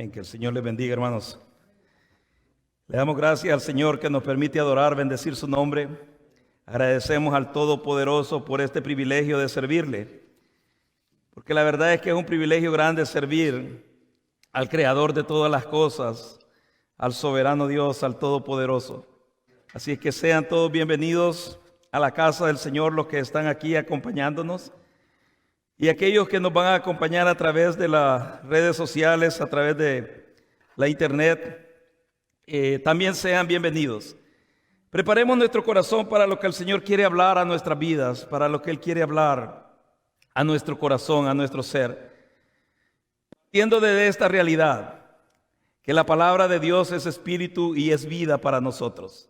Amén. Que el Señor les bendiga, hermanos. Le damos gracias al Señor que nos permite adorar, bendecir su nombre. Agradecemos al Todopoderoso por este privilegio de servirle. Porque la verdad es que es un privilegio grande servir al Creador de todas las cosas, al soberano Dios, al Todopoderoso. Así es que sean todos bienvenidos a la casa del Señor, los que están aquí acompañándonos. Y aquellos que nos van a acompañar a través de las redes sociales, a través de la internet, también sean bienvenidos. Preparemos nuestro corazón para lo que el Señor quiere hablar a nuestras vidas, para lo que Él quiere hablar a nuestro corazón, a nuestro ser. Partiendo de esta realidad, que la palabra de Dios es espíritu y es vida para nosotros.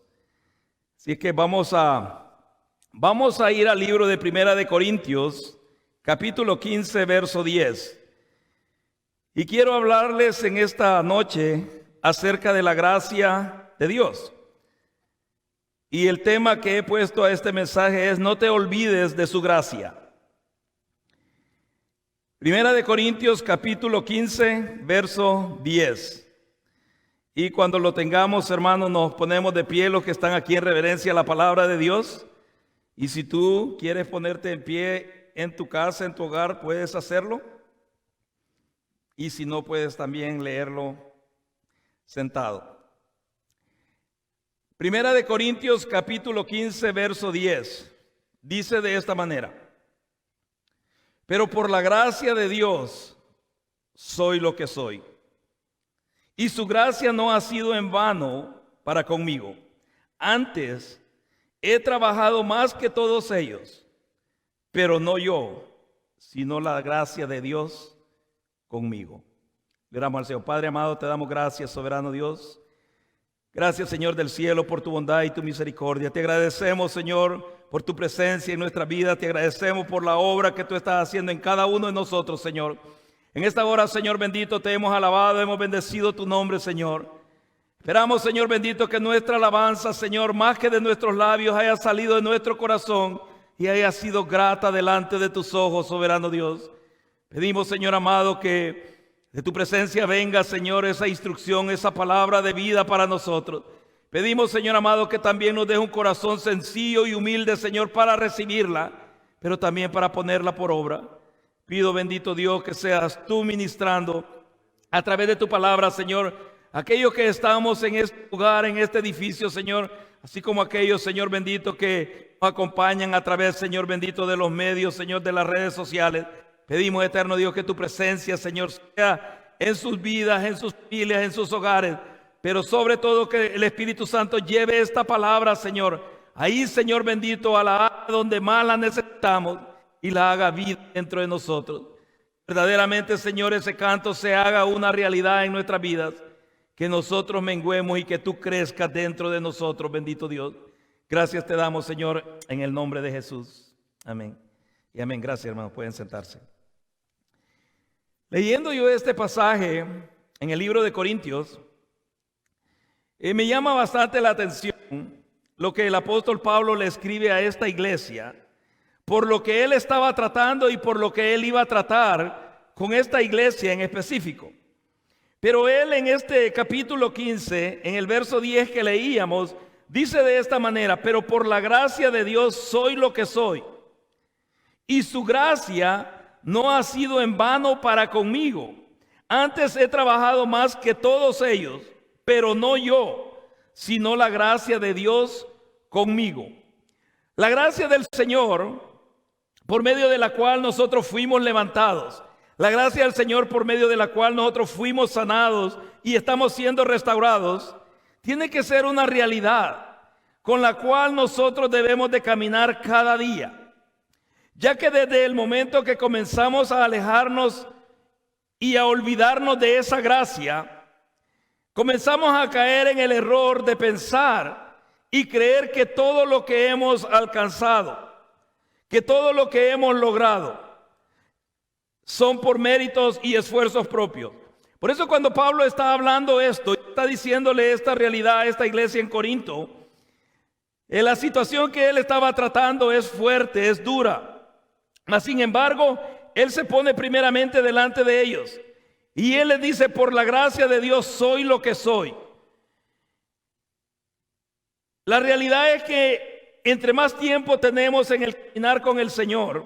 Así que vamos a ir al libro de Primera de Corintios, capítulo 15, verso 10. Y quiero hablarles en esta noche acerca de la gracia de Dios. Y el tema que he puesto a este mensaje es: no te olvides de su gracia. Primera de Corintios, capítulo 15, verso 10. Y cuando lo tengamos, hermanos, nos ponemos de pie los que están aquí en reverencia a la palabra de Dios. Y si tú quieres ponerte en pie en tu casa, en tu hogar, puedes hacerlo. Y si no, puedes también leerlo sentado. Primera de Corintios, capítulo 15, verso 10. Dice de esta manera: pero por la gracia de Dios soy lo que soy. Y su gracia no ha sido en vano para conmigo. Antes he trabajado más que todos ellos, pero no yo, sino la gracia de Dios conmigo. Le damos al Señor. Padre amado, te damos gracias, soberano Dios. Gracias, Señor del cielo, por tu bondad y tu misericordia. Te agradecemos, Señor, por tu presencia en nuestra vida. Te agradecemos por la obra que tú estás haciendo en cada uno de nosotros, Señor. En esta hora, Señor bendito, te hemos alabado, hemos bendecido tu nombre, Señor. Esperamos, Señor bendito, que nuestra alabanza, Señor, más que de nuestros labios, haya salido de nuestro corazón y haya sido grata delante de tus ojos, soberano Dios. Pedimos, Señor amado, que de tu presencia venga, Señor, esa instrucción, esa palabra de vida para nosotros. Pedimos, Señor amado, que también nos deje un corazón sencillo y humilde, Señor, para recibirla, pero también para ponerla por obra. Pido, bendito Dios, que seas tú ministrando a través de tu palabra, Señor, aquellos que estamos en este lugar, en este edificio, Señor, así como aquellos, Señor bendito, que nos acompañan a través, Señor bendito, de los medios, Señor, de las redes sociales. Pedimos, eterno Dios, que tu presencia, Señor, sea en sus vidas, en sus familias, en sus hogares, pero sobre todo que el Espíritu Santo lleve esta palabra, Señor, ahí, Señor bendito, a la área donde más la necesitamos y la haga vida dentro de nosotros. Verdaderamente, Señor, ese canto se haga una realidad en nuestras vidas, que nosotros menguemos y que tú crezcas dentro de nosotros, bendito Dios. Gracias te damos, Señor, en el nombre de Jesús. Amén. Y amén. Gracias, hermanos. Pueden sentarse. Leyendo yo este pasaje en el libro de Corintios, me llama bastante la atención lo que el apóstol Pablo le escribe a esta iglesia, por lo que él estaba tratando y por lo que él iba a tratar con esta iglesia en específico. Pero él en este capítulo 15, en el verso 10 que leíamos, dice de esta manera: pero por la gracia de Dios soy lo que soy. Y su gracia no ha sido en vano para conmigo. Antes he trabajado más que todos ellos, pero no yo, sino la gracia de Dios conmigo. La gracia del Señor, por medio de la cual nosotros fuimos levantados. La gracia del Señor, por medio de la cual nosotros fuimos sanados y estamos siendo restaurados, tiene que ser una realidad con la cual nosotros debemos de caminar cada día. Ya que desde el momento que comenzamos a alejarnos y a olvidarnos de esa gracia, comenzamos a caer en el error de pensar y creer que todo lo que hemos alcanzado, que todo lo que hemos logrado, son por méritos y esfuerzos propios. Por eso cuando Pablo está hablando esto, está diciéndole esta realidad a esta iglesia en Corinto, la situación que él estaba tratando es fuerte, es dura. Mas sin embargo, él se pone primeramente delante de ellos Y Él les dice, por la gracia de Dios soy lo que soy. La realidad es que entre más tiempo tenemos en el caminar con el Señor,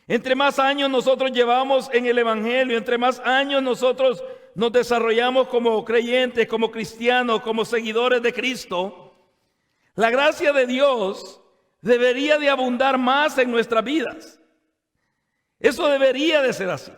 entre más años nosotros llevamos en el Evangelio, entre más años nosotros nos desarrollamos como creyentes, como cristianos, como seguidores de Cristo, la gracia de Dios debería de abundar más en nuestras vidas. Eso debería de ser así.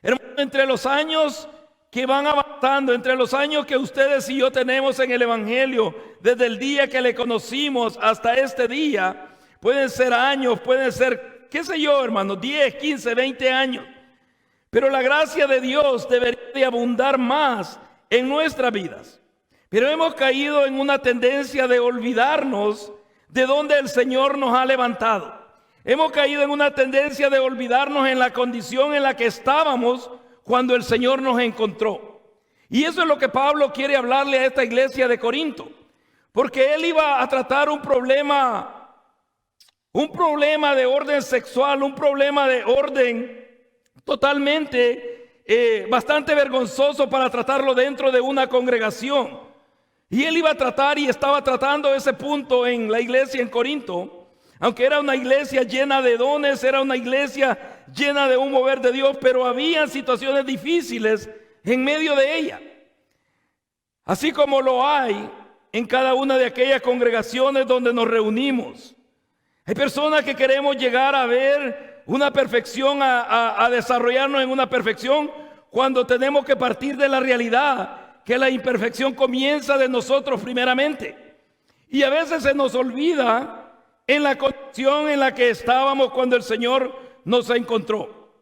Hermano, entre los años que van avanzando, entre los años que ustedes y yo tenemos en el Evangelio, desde el día que le conocimos hasta este día, pueden ser años, pueden ser, qué sé yo, hermanos, 10, 15, 20 años. Pero la gracia de Dios debería de abundar más en nuestras vidas. Pero hemos caído en una tendencia de olvidarnos de donde el Señor nos ha levantado. Hemos caído en una tendencia de olvidarnos en la condición en la que estábamos cuando el Señor nos encontró. Y eso es lo que Pablo quiere hablarle a esta iglesia de Corinto. Porque él iba a tratar un problema de orden sexual, un problema de orden totalmente bastante vergonzoso para tratarlo dentro de una congregación. Y él iba a tratar y estaba tratando ese punto en la iglesia en Corinto, aunque era una iglesia llena de dones, era una iglesia llena de un mover de Dios, pero había situaciones difíciles en medio de ella. Así como lo hay en cada una de aquellas congregaciones donde nos reunimos. Hay personas que queremos llegar a ver una perfección, a desarrollarnos en una perfección, cuando tenemos que partir de la realidad que la imperfección comienza de nosotros primeramente. Y a veces se nos olvida en la condición en la que estábamos cuando el Señor nos encontró.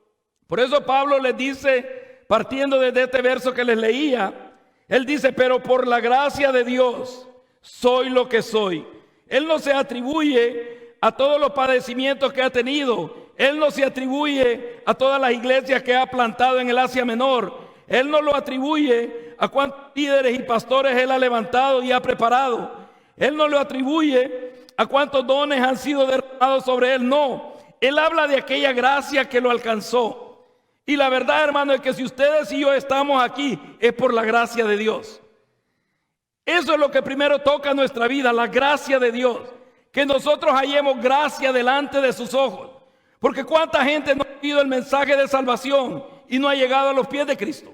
Por eso Pablo les dice, partiendo desde este verso que les leía, él dice, pero por la gracia de Dios soy lo que soy. Él no se atribuye a todos los padecimientos que ha tenido. Él no se atribuye a todas las iglesias que ha plantado en el Asia Menor. Él no lo atribuye a cuántos líderes y pastores él ha levantado y ha preparado. Él no lo atribuye a cuántos dones han sido derramados sobre él. No, él habla de aquella gracia que lo alcanzó. Y la verdad, hermano, es que si ustedes y yo estamos aquí, es por la gracia de Dios. Eso es lo que primero toca nuestra vida, la gracia de Dios. Que nosotros hallemos gracia delante de sus ojos. Porque cuánta gente no ha oído el mensaje de salvación y no ha llegado a los pies de Cristo.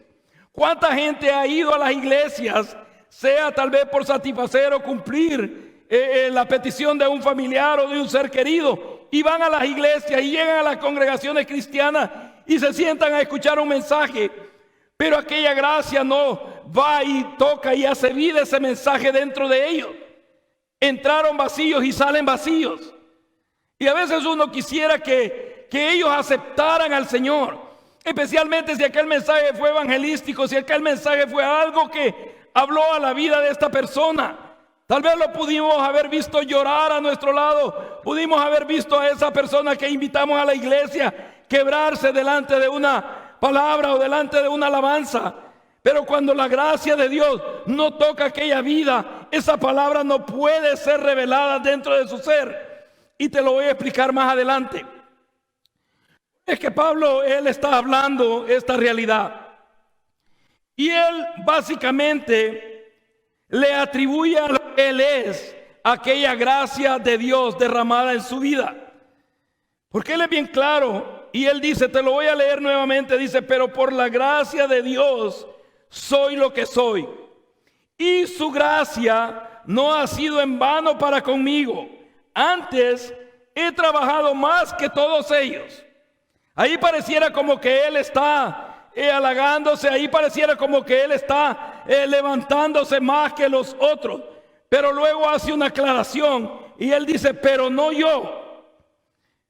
Cuánta gente ha ido a las iglesias, sea tal vez por satisfacer o cumplir la petición de un familiar o de un ser querido, y van a las iglesias y llegan a las congregaciones cristianas y se sientan a escuchar un mensaje, pero aquella gracia no va y toca y hace vida ese mensaje dentro de ellos. Entraron vacíos y salen vacíos. Y a veces uno quisiera que ellos aceptaran al Señor, especialmente si aquel mensaje fue evangelístico, si aquel mensaje fue algo que habló a la vida de esta persona. Tal vez lo pudimos haber visto llorar a nuestro lado, pudimos haber visto a esa persona que invitamos a la iglesia quebrarse delante de una palabra o delante de una alabanza. Pero cuando la gracia de Dios no toca aquella vida, esa palabra no puede ser revelada dentro de su ser. Y te lo voy a explicar más adelante. Es que Pablo, él está hablando esta realidad. Y él básicamente le atribuye a lo que él es aquella gracia de Dios derramada en su vida. Porque él es bien claro y él dice, te lo voy a leer nuevamente, dice, pero por la gracia de Dios soy lo que soy. Y su gracia no ha sido en vano para conmigo. Antes he trabajado más que todos ellos. Ahí pareciera como que él está halagándose, ahí pareciera como que él está levantándose más que los otros. Pero luego hace una aclaración y él dice, pero no yo.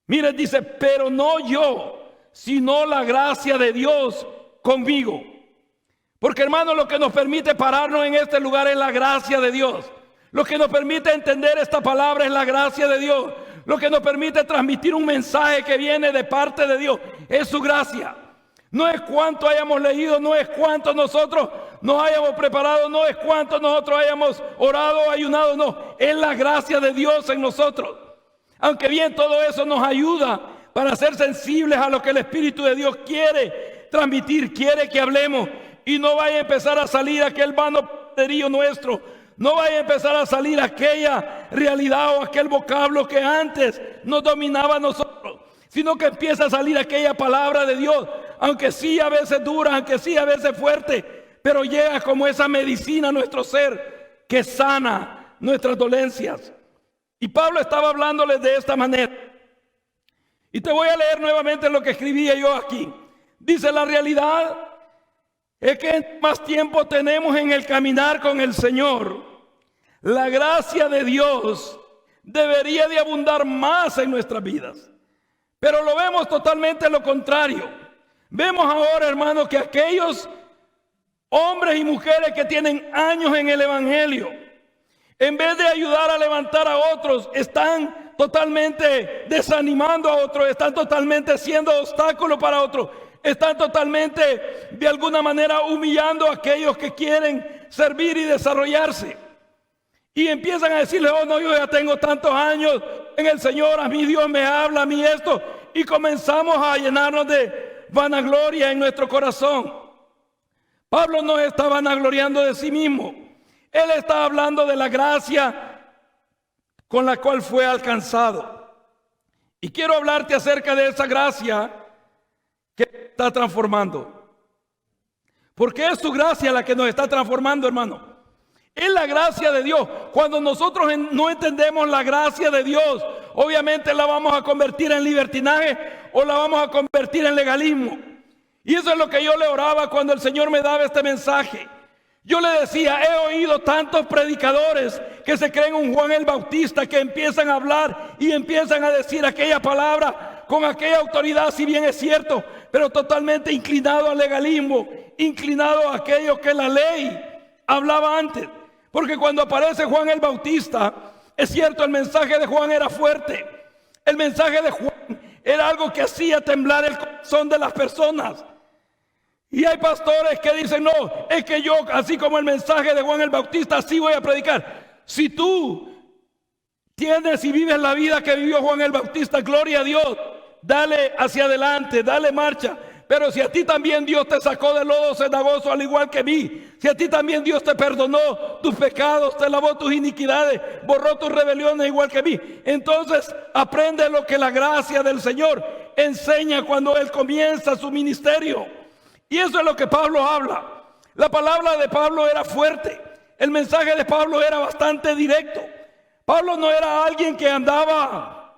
Mire, dice, pero no yo, sino la gracia de Dios conmigo. Porque, hermano, lo que nos permite pararnos en este lugar es la gracia de Dios. Lo que nos permite entender esta palabra es la gracia de Dios. Lo que nos permite transmitir un mensaje que viene de parte de Dios es su gracia. No es cuánto hayamos leído, no es cuánto nosotros nos hayamos preparado, no es cuánto nosotros hayamos orado o ayunado, no. Es la gracia de Dios en nosotros. Aunque bien todo eso nos ayuda para ser sensibles a lo que el Espíritu de Dios quiere transmitir, quiere que hablemos, y no vaya a empezar a salir aquel vano poderío nuestro, no vaya a empezar a salir aquella realidad o aquel vocablo que antes nos dominaba a nosotros, sino que empieza a salir aquella palabra de Dios, aunque sí a veces dura, aunque sí a veces fuerte, pero llega como esa medicina a nuestro ser que sana nuestras dolencias. Y Pablo estaba hablándoles de esta manera. Y te voy a leer nuevamente lo que escribía yo aquí. Dice: la realidad es que más tiempo tenemos en el caminar con el Señor, la gracia de Dios debería de abundar más en nuestras vidas. Pero lo vemos totalmente lo contrario. Vemos ahora, hermanos, que aquellos hombres y mujeres que tienen años en el Evangelio, en vez de ayudar a levantar a otros, están totalmente desanimando a otros, están totalmente siendo obstáculo para otros, están totalmente de alguna manera humillando a aquellos que quieren servir y desarrollarse. Y empiezan a decirle: oh no, yo ya tengo tantos años en el Señor, a mí Dios me habla, a mí esto. Y comenzamos a llenarnos de vanagloria en nuestro corazón. Pablo no está vanagloriando de sí mismo. Él está hablando de la gracia con la cual fue alcanzado. Y quiero hablarte acerca de esa gracia que está transformando. Porque es su gracia la que nos está transformando, hermano. Es la gracia de Dios. Cuando nosotros no entendemos la gracia de Dios, obviamente la vamos a convertir en libertinaje o la vamos a convertir en legalismo. Y eso es lo que yo le oraba cuando el Señor me daba este mensaje. Yo le decía: he oído tantos predicadores que se creen un Juan el Bautista, que empiezan a hablar y empiezan a decir aquella palabra con aquella autoridad, si bien es cierto, pero totalmente inclinado al legalismo, inclinado a aquello que la ley hablaba antes. Porque cuando aparece Juan el Bautista, es cierto, el mensaje de Juan era fuerte. El mensaje de Juan era algo que hacía temblar el corazón de las personas. Y hay pastores que dicen: no, es que yo, así como el mensaje de Juan el Bautista, así voy a predicar. Si tú tienes y vives la vida que vivió Juan el Bautista, gloria a Dios, dale hacia adelante, dale marcha. Pero si a ti también Dios te sacó del lodo cenagoso al igual que mí, si a ti también Dios te perdonó tus pecados, te lavó tus iniquidades, borró tus rebeliones igual que mí, entonces aprende lo que la gracia del Señor enseña cuando Él comienza su ministerio. Y eso es lo que Pablo habla. La palabra de Pablo era fuerte. El mensaje de Pablo era bastante directo. Pablo no era alguien que andaba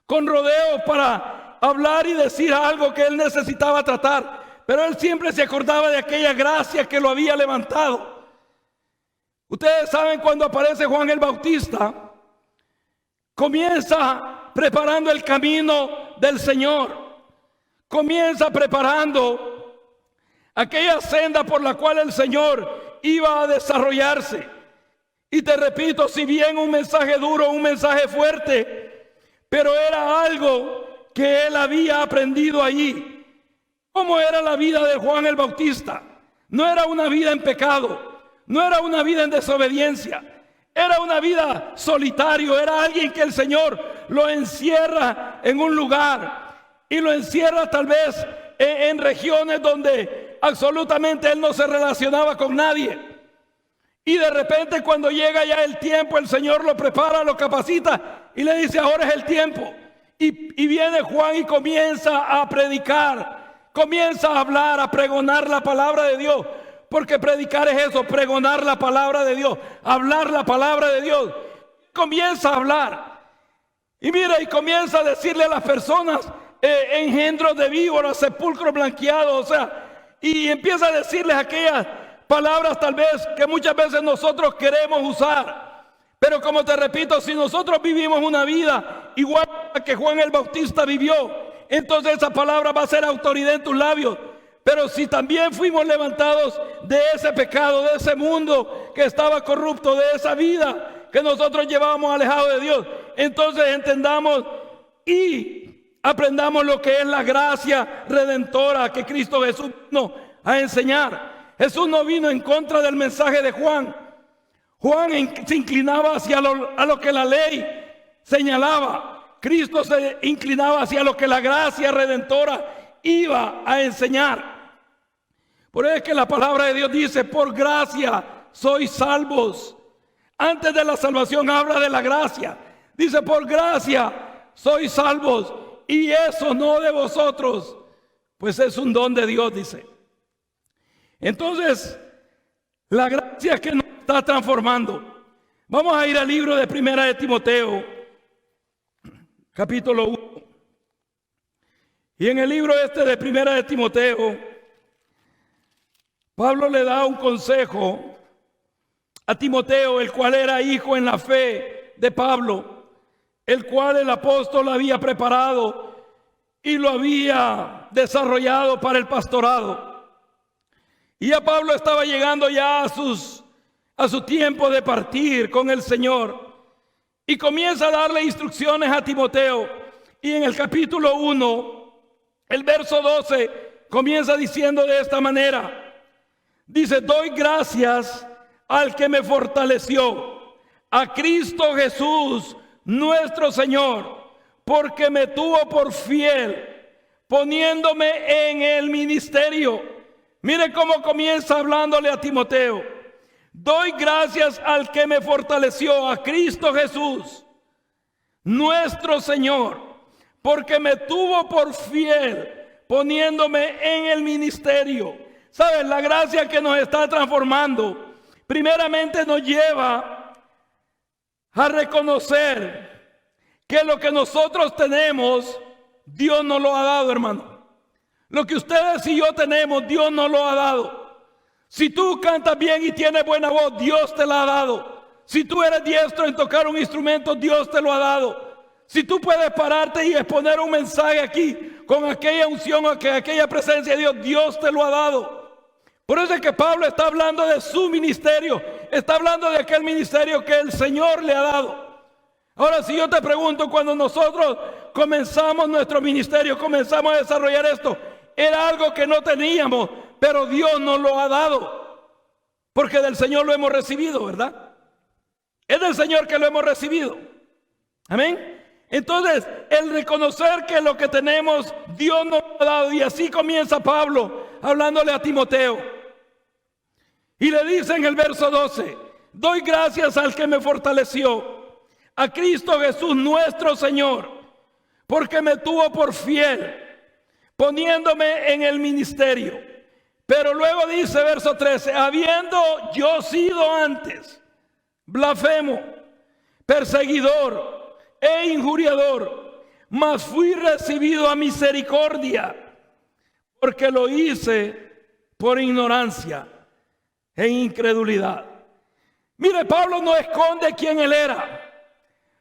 con rodeos para hablar y decir algo que él necesitaba tratar, pero él siempre se acordaba de aquella gracia que lo había levantado. Ustedes saben, cuando aparece Juan el Bautista, comienza preparando el camino del Señor, comienza preparando aquella senda por la cual el Señor iba a desarrollarse. Y te repito, si bien un mensaje duro, un mensaje fuerte, pero era algo que él había aprendido allí. ¿Cómo era la vida de Juan el Bautista? No era una vida en pecado, no era una vida en desobediencia, era una vida solitario, era alguien que el Señor lo encierra en un lugar y lo encierra tal vez en regiones donde absolutamente él no se relacionaba con nadie. Y de repente, cuando llega ya el tiempo, el Señor lo prepara, lo capacita y le dice: ahora es el tiempo. Y viene Juan y comienza a predicar, comienza a hablar, a pregonar la palabra de Dios. Porque predicar es eso, pregonar la palabra de Dios, hablar la palabra de Dios. Comienza a hablar. Y mira, y comienza a decirle a las personas: engendros de víboras, sepulcros blanqueados, o sea, y empieza a decirles aquellas palabras tal vez que muchas veces nosotros queremos usar. Pero como te repito, si nosotros vivimos una vida igual a que Juan el Bautista vivió, entonces esa palabra va a ser autoridad en tus labios. Pero si también fuimos levantados de ese pecado, de ese mundo que estaba corrupto, de esa vida que nosotros llevábamos alejado de Dios, entonces entendamos y aprendamos lo que es la gracia redentora que Cristo Jesús vino a enseñar. Jesús no vino en contra del mensaje de Juan. Juan se inclinaba hacia a lo que la ley señalaba. Cristo se inclinaba hacia lo que la gracia redentora iba a enseñar. Por eso es que la palabra de Dios dice, por gracia sois salvos. Antes de la salvación habla de la gracia. Dice, por gracia sois salvos. Y eso no de vosotros, pues es un don de Dios, dice. Entonces, la gracia que nos está transformando. Vamos a ir al libro de Primera de Timoteo, capítulo 1. Y en el libro de Primera de Timoteo, Pablo le da un consejo a Timoteo, el cual era hijo en la fe de Pablo, el cual el apóstol había preparado y lo había desarrollado para el pastorado. Y ya Pablo estaba llegando ya a su tiempo de partir con el Señor. Y comienza a darle instrucciones a Timoteo. Y en el capítulo 1, el verso 12, comienza diciendo de esta manera. Dice, doy gracias al que me fortaleció, a Cristo Jesús, nuestro Señor, porque me tuvo por fiel, poniéndome en el ministerio. Mire cómo comienza hablándole a Timoteo. Doy gracias al que me fortaleció, a Cristo Jesús, nuestro Señor, porque me tuvo por fiel, poniéndome en el ministerio. ¿Sabes? La gracia que nos está transformando, primeramente nos lleva a reconocer que lo que nosotros tenemos, Dios nos lo ha dado, hermano. Lo que ustedes y yo tenemos, Dios nos lo ha dado. Si tú cantas bien y tienes buena voz, Dios te la ha dado. Si tú eres diestro en tocar un instrumento, Dios te lo ha dado. Si tú puedes pararte y exponer un mensaje aquí con aquella unción o aquella presencia de Dios, Dios te lo ha dado. Por eso es que Pablo está hablando de su ministerio, está hablando de aquel ministerio que el Señor le ha dado. Ahora, si yo te pregunto, cuando nosotros comenzamos nuestro ministerio, comenzamos a desarrollar esto, era algo que no teníamos, pero Dios nos lo ha dado, porque del Señor lo hemos recibido, ¿verdad? Es del Señor que lo hemos recibido. Amén. Entonces, el reconocer que lo que tenemos, Dios nos lo ha dado. Y así comienza Pablo hablándole a Timoteo. Y le dice en el verso 12, doy gracias al que me fortaleció, a Cristo Jesús nuestro Señor, porque me tuvo por fiel, poniéndome en el ministerio. Pero luego dice verso 13, habiendo yo sido antes blasfemo, perseguidor e injuriador, mas fui recibido a misericordia, porque lo hice por ignorancia e incredulidad. Mire, Pablo no esconde quién él era.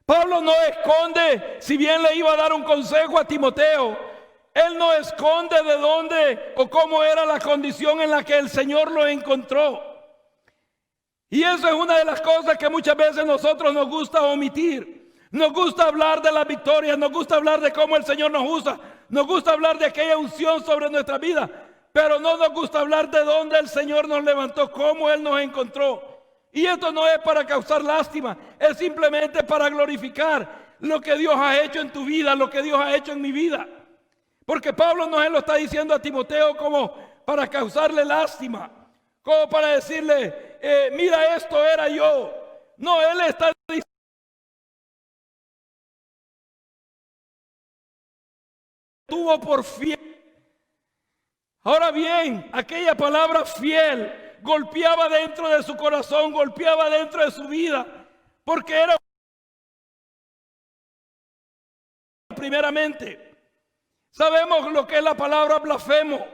Pablo no esconde, si bien le iba a dar un consejo a Timoteo, él no esconde de dónde o cómo era la condición en la que el Señor lo encontró. Y eso es una de las cosas que muchas veces nosotros nos gusta omitir. Nos gusta hablar de las victorias, nos gusta hablar de cómo el Señor nos usa, nos gusta hablar de aquella unción sobre nuestra vida, pero no nos gusta hablar de dónde el Señor nos levantó, cómo Él nos encontró. Y esto no es para causar lástima, es simplemente para glorificar lo que Dios ha hecho en tu vida, lo que Dios ha hecho en mi vida. Porque Pablo no se lo está diciendo a Timoteo como para causarle lástima, como para decirle, mira, esto era yo. No, él está diciendo, tuvo por fiel. Ahora bien, aquella palabra fiel golpeaba dentro de su corazón, golpeaba dentro de su vida, porque era primeramente. Sabemos lo que es la palabra blasfemo.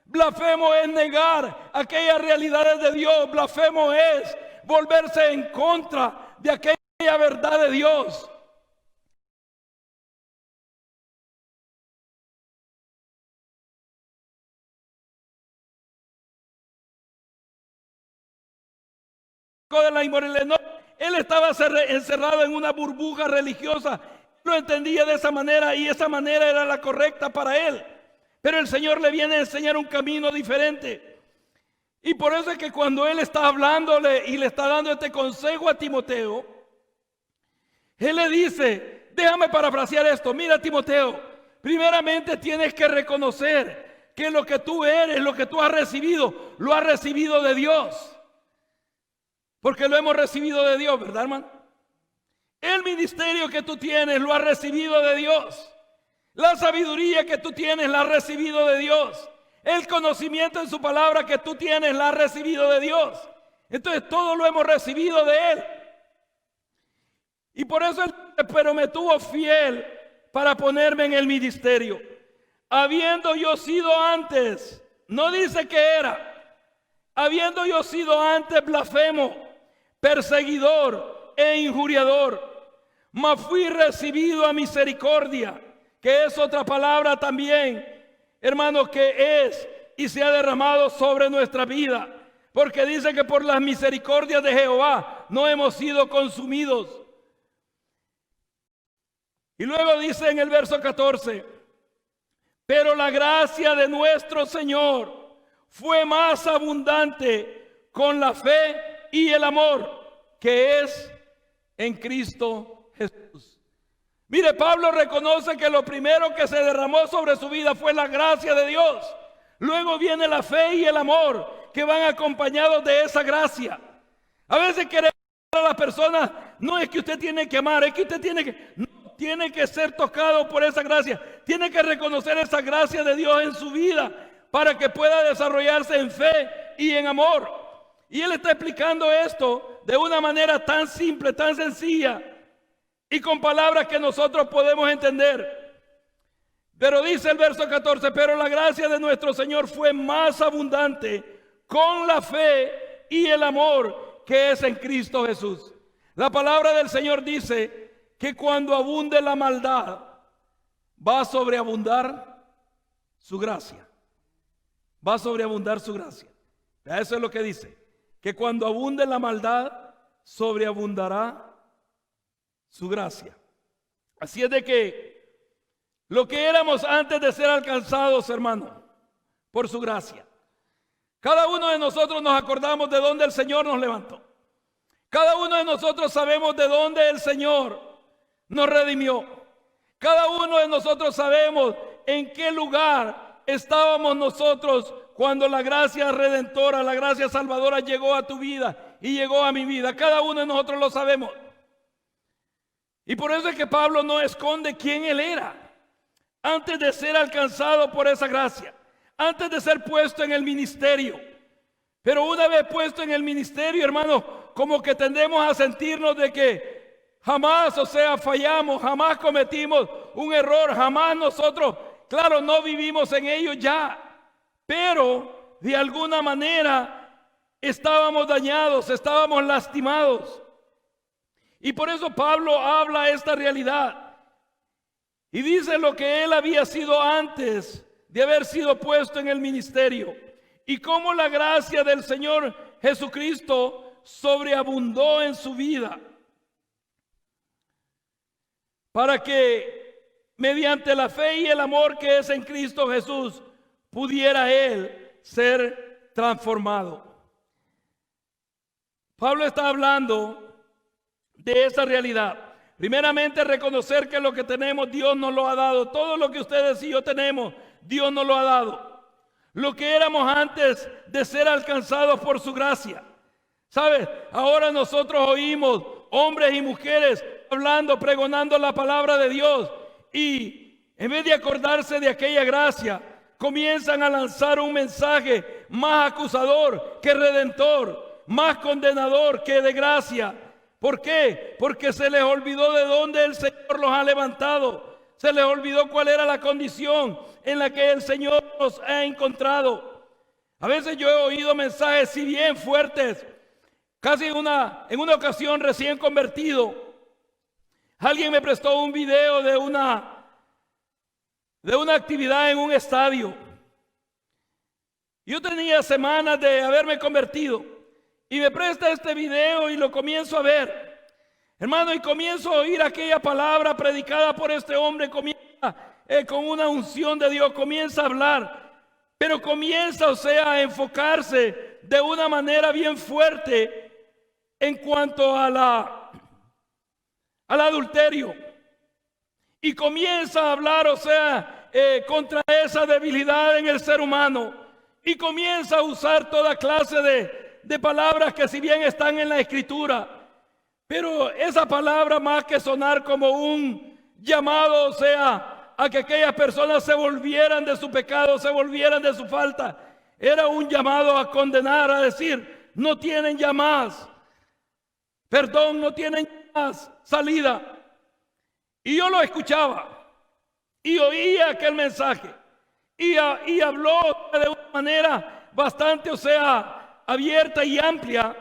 Blasfemo es negar aquellas realidades de Dios. Blasfemo es volverse en contra de aquella verdad de Dios. De la inmoralidad. No, él estaba encerrado en una burbuja religiosa. Lo entendía de esa manera y esa manera era la correcta para él. Pero el Señor le viene a enseñar un camino diferente. Y por eso es que cuando él está hablándole y le está dando este consejo a Timoteo, él le dice, déjame parafrasear esto, mira Timoteo, primeramente tienes que reconocer que lo que tú eres, lo que tú has recibido, lo has recibido de Dios. Porque lo hemos recibido de Dios, ¿verdad, hermano? El ministerio que tú tienes lo has recibido de Dios. La sabiduría que tú tienes la has recibido de Dios. El conocimiento en su palabra que tú tienes la has recibido de Dios. Entonces todo lo hemos recibido de Él. Y por eso Él, pero me tuvo fiel para ponerme en el ministerio. Habiendo yo sido antes, no dice que era, habiendo yo sido antes blasfemo, perseguidor e injuriador, mas fui recibido a misericordia, que es otra palabra también, hermanos, que es y se ha derramado sobre nuestra vida, porque dice que por las misericordias de Jehová no hemos sido consumidos. Y luego dice en el verso 14, pero la gracia de nuestro Señor fue más abundante con la fe y el amor que es en Cristo Jesús. Mire, Pablo reconoce que lo primero que se derramó sobre su vida fue la gracia de Dios. Luego viene la fe y el amor que van acompañados de esa gracia. A veces queremos a las personas, no es que usted tiene que amar, es que usted tiene que ser tocado por esa gracia. Tiene que reconocer esa gracia de Dios en su vida para que pueda desarrollarse en fe y en amor. Y él está explicando esto de una manera tan simple, tan sencilla y con palabras que nosotros podemos entender. Pero dice el verso 14, pero la gracia de nuestro Señor fue más abundante con la fe y el amor que es en Cristo Jesús. La palabra del Señor dice que cuando abunde la maldad, va a sobreabundar su gracia. Va a sobreabundar su gracia. Eso es lo que dice. Que cuando abunde la maldad, sobreabundará su gracia. Así es de que lo que éramos antes de ser alcanzados, hermano, por su gracia. Cada uno de nosotros nos acordamos de dónde el Señor nos levantó. Cada uno de nosotros sabemos de dónde el Señor nos redimió. Cada uno de nosotros sabemos en qué lugar estábamos nosotros cuando la gracia redentora, la gracia salvadora llegó a tu vida y llegó a mi vida. Cada uno de nosotros lo sabemos. Y por eso es que Pablo no esconde quién él era antes de ser alcanzado por esa gracia, antes de ser puesto en el ministerio. Pero una vez puesto en el ministerio, hermano, como que tendemos a sentirnos de que jamás, fallamos, jamás cometimos un error, jamás nosotros, claro, no vivimos en ello ya, pero de alguna manera estábamos dañados, estábamos lastimados. Y por eso Pablo habla esta realidad y dice lo que él había sido antes de haber sido puesto en el ministerio y cómo la gracia del Señor Jesucristo sobreabundó en su vida para que mediante la fe y el amor que es en Cristo Jesús pudiera él ser transformado. Pablo está hablando de esa realidad. Primeramente, reconocer que lo que tenemos Dios nos lo ha dado. Todo lo que ustedes y yo tenemos, Dios nos lo ha dado. Lo que éramos antes de ser alcanzados por su gracia. ¿Sabes? Ahora nosotros oímos hombres y mujeres hablando, pregonando la palabra de Dios. Y en vez de acordarse de aquella gracia, comienzan a lanzar un mensaje más acusador que redentor, más condenador que de gracia. ¿Por qué? Porque se les olvidó de dónde el Señor los ha levantado. Se les olvidó cuál era la condición en la que el Señor los ha encontrado. A veces yo he oído mensajes si bien fuertes. Casi en una ocasión recién convertido, alguien me prestó un video de una actividad en un estadio. Yo tenía semanas de haberme convertido y me presta este video y lo comienzo a ver, hermano, y comienzo a oír aquella palabra predicada por este hombre. Comienza con una unción de Dios, comienza a hablar, pero comienza, a enfocarse de una manera bien fuerte en cuanto al adulterio. Y comienza a hablar, contra esa debilidad en el ser humano y comienza a usar toda clase de palabras que si bien están en la Escritura, pero esa palabra, más que sonar como un llamado, o sea, a que aquellas personas se volvieran de su pecado, se volvieran de su falta, era un llamado a condenar, a decir, no tienen ya más perdón, no tienen más salida. Y yo lo escuchaba y oía aquel mensaje y habló de una manera bastante, o sea, abierta y amplia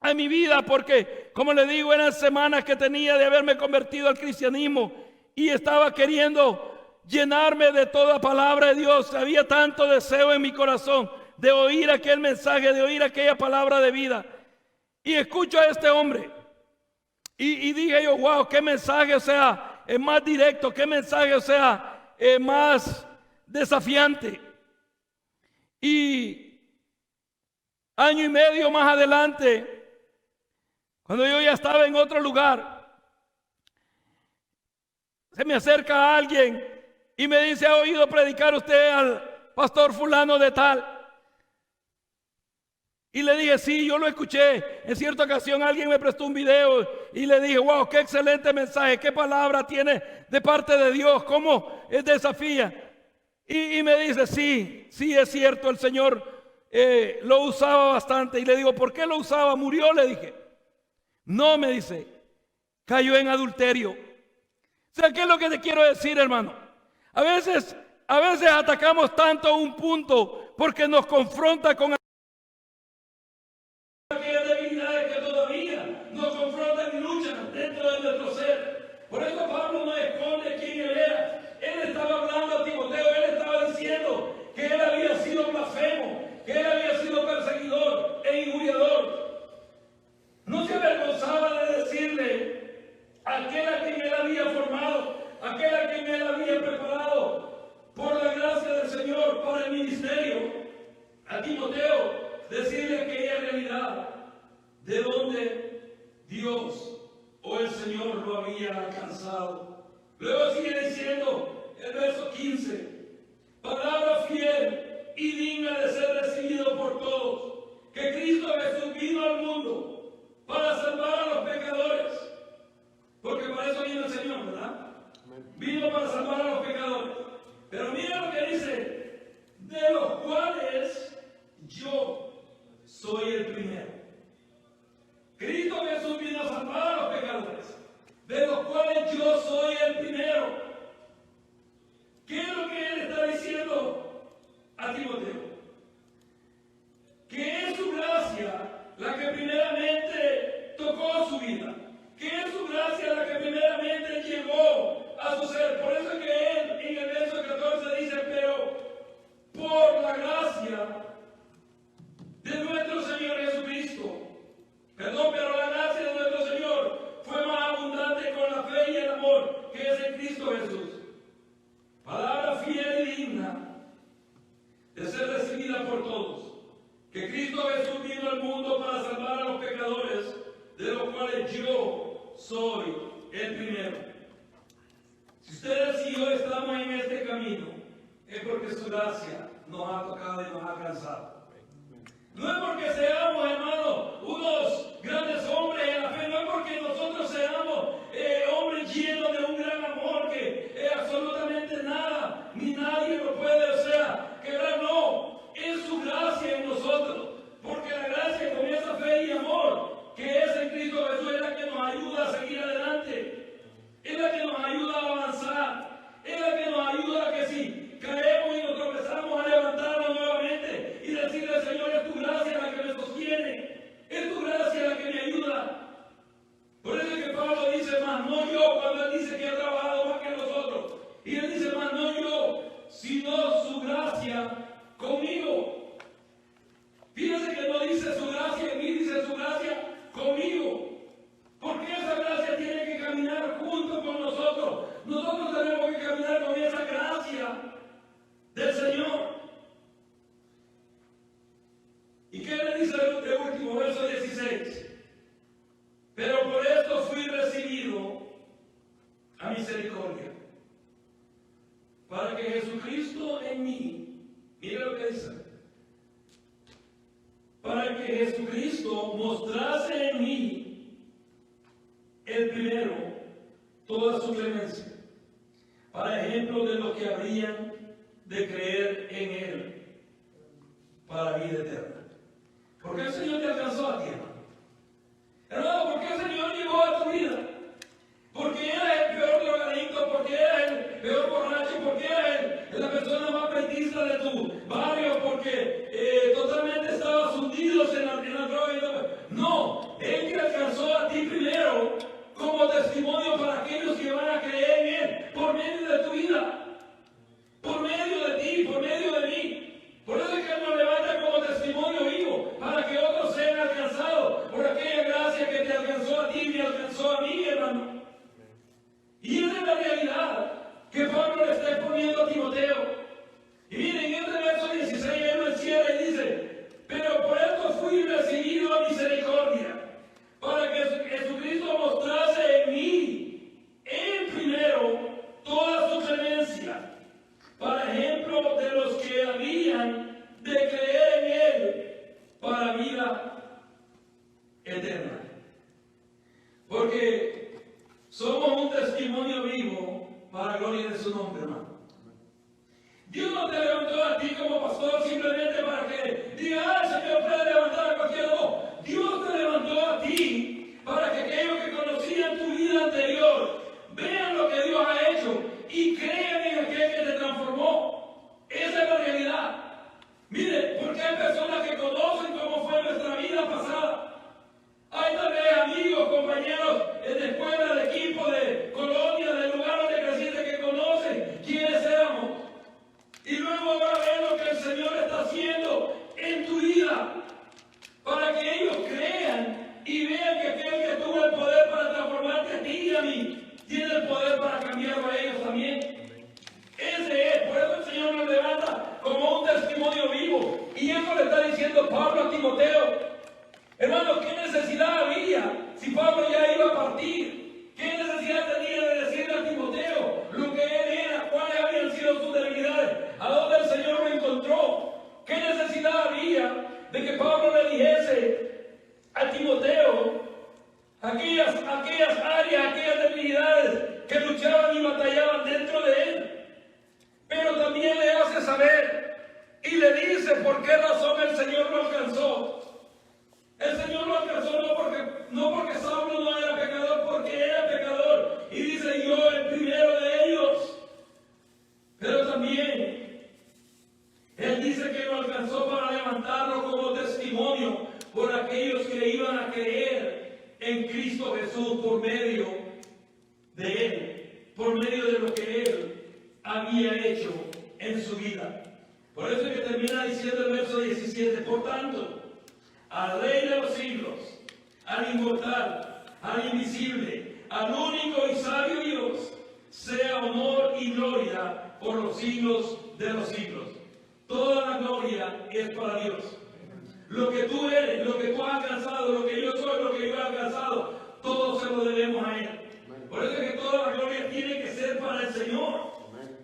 a mi vida, porque como le digo, eran semanas que tenía de haberme convertido al cristianismo y estaba queriendo llenarme de toda palabra de Dios. Había tanto deseo en mi corazón de oír aquel mensaje, de oír aquella palabra de vida. Y escucho a este hombre y dije yo, wow, qué mensaje, o sea, es más directo, qué mensaje, o sea, es más desafiante. Y año y medio más adelante, cuando yo ya estaba en otro lugar, se me acerca alguien y me dice, ¿ha oído predicar usted al pastor fulano de tal? Y le dije, sí, yo lo escuché. En cierta ocasión alguien me prestó un video y le dije, wow, qué excelente mensaje, qué palabra tiene de parte de Dios, cómo desafía. Y me dice, sí es cierto, el Señor lo usaba bastante. Y le digo, ¿por qué lo usaba? ¿Murió? Le dije. No, me dice, cayó en adulterio. O sea, ¿qué es lo que te quiero decir, hermano? A veces atacamos tanto a un punto porque nos confronta con aquellas debilidades que todavía nos confrontan y luchan dentro de nuestro ser. Por eso Pablo no esconde quién él era. Él estaba hablando a Timoteo, él estaba diciendo que él había sido blasfemo, que él había sido perseguidor e injuriador. No se avergonzaba de decirle a aquel a quien él había formado, a aquel a quien él había preparado por la gracia del Señor para el ministerio, a Timoteo, decirle aquella realidad de donde Dios o el Señor lo había alcanzado. Luego sigue diciendo el verso 15, palabra fiel y digna de ser recibido por todos, que Cristo Jesús vino al mundo para salvar a los pecadores, porque para eso vino el Señor, ¿verdad? Vino para salvar a los pecadores. Pero mira lo que dice, de los cuales yo soy el primero. Cristo Jesús vino a salvar a los pecadores, de los cuales yo soy el primero. ¿Qué es lo que él está diciendo a Timoteo? Que es su gracia la que primeramente tocó su vida, que es su gracia la que primeramente llegó a su ser. Por eso es que él en el verso 14 dice, pero por la gracia de nuestro Señor Jesucristo. Pero la gracia de nuestro Señor fue más abundante con la fe y el amor que es en Cristo Jesús. Palabra fiel y digna de ser recibida por todos. Que Cristo Jesús vino al mundo para salvar a los pecadores, de los cuales yo soy el primero. Si ustedes y yo estamos en este camino, es porque su gracia nos ha tocado y nos ha alcanzado. No es porque seamos, hermanos, unos grandes hombres en la fe, no es porque nosotros seamos hombres llenos de un gran amor que absolutamente nada ni nadie lo puede, o sea, quebrar, no, es su gracia en nosotros, porque la gracia con esa fe y amor que es en Cristo Jesús es la que nos ayuda a seguir adelante, es la que nos ayuda a avanzar, es la que nos ayuda a que si caemos y nos tropezamos a levantarnos nuevamente y decirle al Señor, es tu gracia la que me sostiene, es tu gracia la que me ayuda. Por eso es que Pablo dice, más no yo, cuando él dice que ha trabajado más que nosotros, y él dice, más no yo, sino su gracia conmigo. Fíjense que no dice su gracia en mí, dice su gracia conmigo. Porque esa gracia tiene que caminar junto con nosotros. Nosotros tenemos que caminar con esa gracia del Señor. ¿Y qué le dice de último, verso 16? Pero por esto fui recibido a misericordia, para que que Jesucristo mostrase en mí el primero toda su clemencia, para ejemplo de los que habrían de creer en Él para vida eterna. ¿Por qué el Señor te alcanzó a ti, hermano? Hermano, ¿por qué el Señor llegó a tu vida? Porque eras el peor drogadicto, porque eras el peor borracho, porque eras la persona más prestista de tu barrio, porque totalmente estabas hundidos en la droga. No, Él te alcanzó a ti primero como testimonio para aquellos que van a creer en Él por medio de tu vida, por medio de ti, por medio de mí. Por eso es que Él nos levanta como testimonio vivo, para que otros sean alcanzados por aquella gracia que te alcanzó a ti y me alcanzó a mí, hermano. Y esa es la realidad que Pablo le está exponiendo a Timoteo. Y miren, en este verso 16 él lo encierra y dice: pero por esto fui recibido a misericordia, para que Jesucristo mostrase en mí, en primero, toda su clemencia, para ejemplo de los que habían de creer en Él para vida eterna. Porque somos un testimonio vivo para la gloria de su nombre, hermano. Dios no te levantó a ti como pastor simplemente para que diga: el Señor puede levantar a cualquiera. No, Dios te levantó a ti para que aquellos que conocían tu vida anterior vean lo que Dios ha hecho y crean en aquel que te transformó. Esa es la realidad. Mire, porque hay personas que conocen cómo fue nuestra vida pasada. Hay tal vez amigos, compañeros de escuela, de equipo, de colonia, de lugar donde creciste, que conocen quiénes éramos. Y luego ahora ven lo que el Señor está haciendo en tu vida, para que ellos crean y vean que aquel que tuvo el poder para transformarte a ti y a mí, tiene el poder para cambiarlo a ellos también. Ese es, por eso el Señor nos levanta como un testimonio vivo. Y eso le está diciendo Pablo a Timoteo. Hermano, ¿qué necesidad había si Pablo ya iba a partir? ¿Qué necesidad tenía de decirle a Timoteo lo que él era? ¿Cuáles habían sido sus debilidades? ¿A dónde el Señor lo encontró? ¿Qué necesidad había de que Pablo le dijese a Timoteo aquellas áreas, aquellas debilidades que luchaban y batallaban dentro de él? Pero también le hace saber y le dice por qué razón el Señor lo alcanzó. El Señor lo alcanzó no porque Saulo no era pecador, porque era pecador. Y dice: yo el primero de ellos. Pero también Él dice que lo alcanzó para levantarlo como testimonio por aquellos que iban a creer en Cristo Jesús por medio de Él, por medio de lo que Él había hecho en su vida. Por eso es que termina diciendo el verso 17: por tanto, al Rey de los siglos, al inmortal, al invisible, al único y sabio Dios, sea honor y gloria por los siglos de los siglos. Toda la gloria es para Dios. Lo que tú eres, lo que tú has alcanzado, lo que yo soy, lo que yo he alcanzado, todo se lo debemos a Él. Por eso es que toda la gloria tiene que ser para el Señor.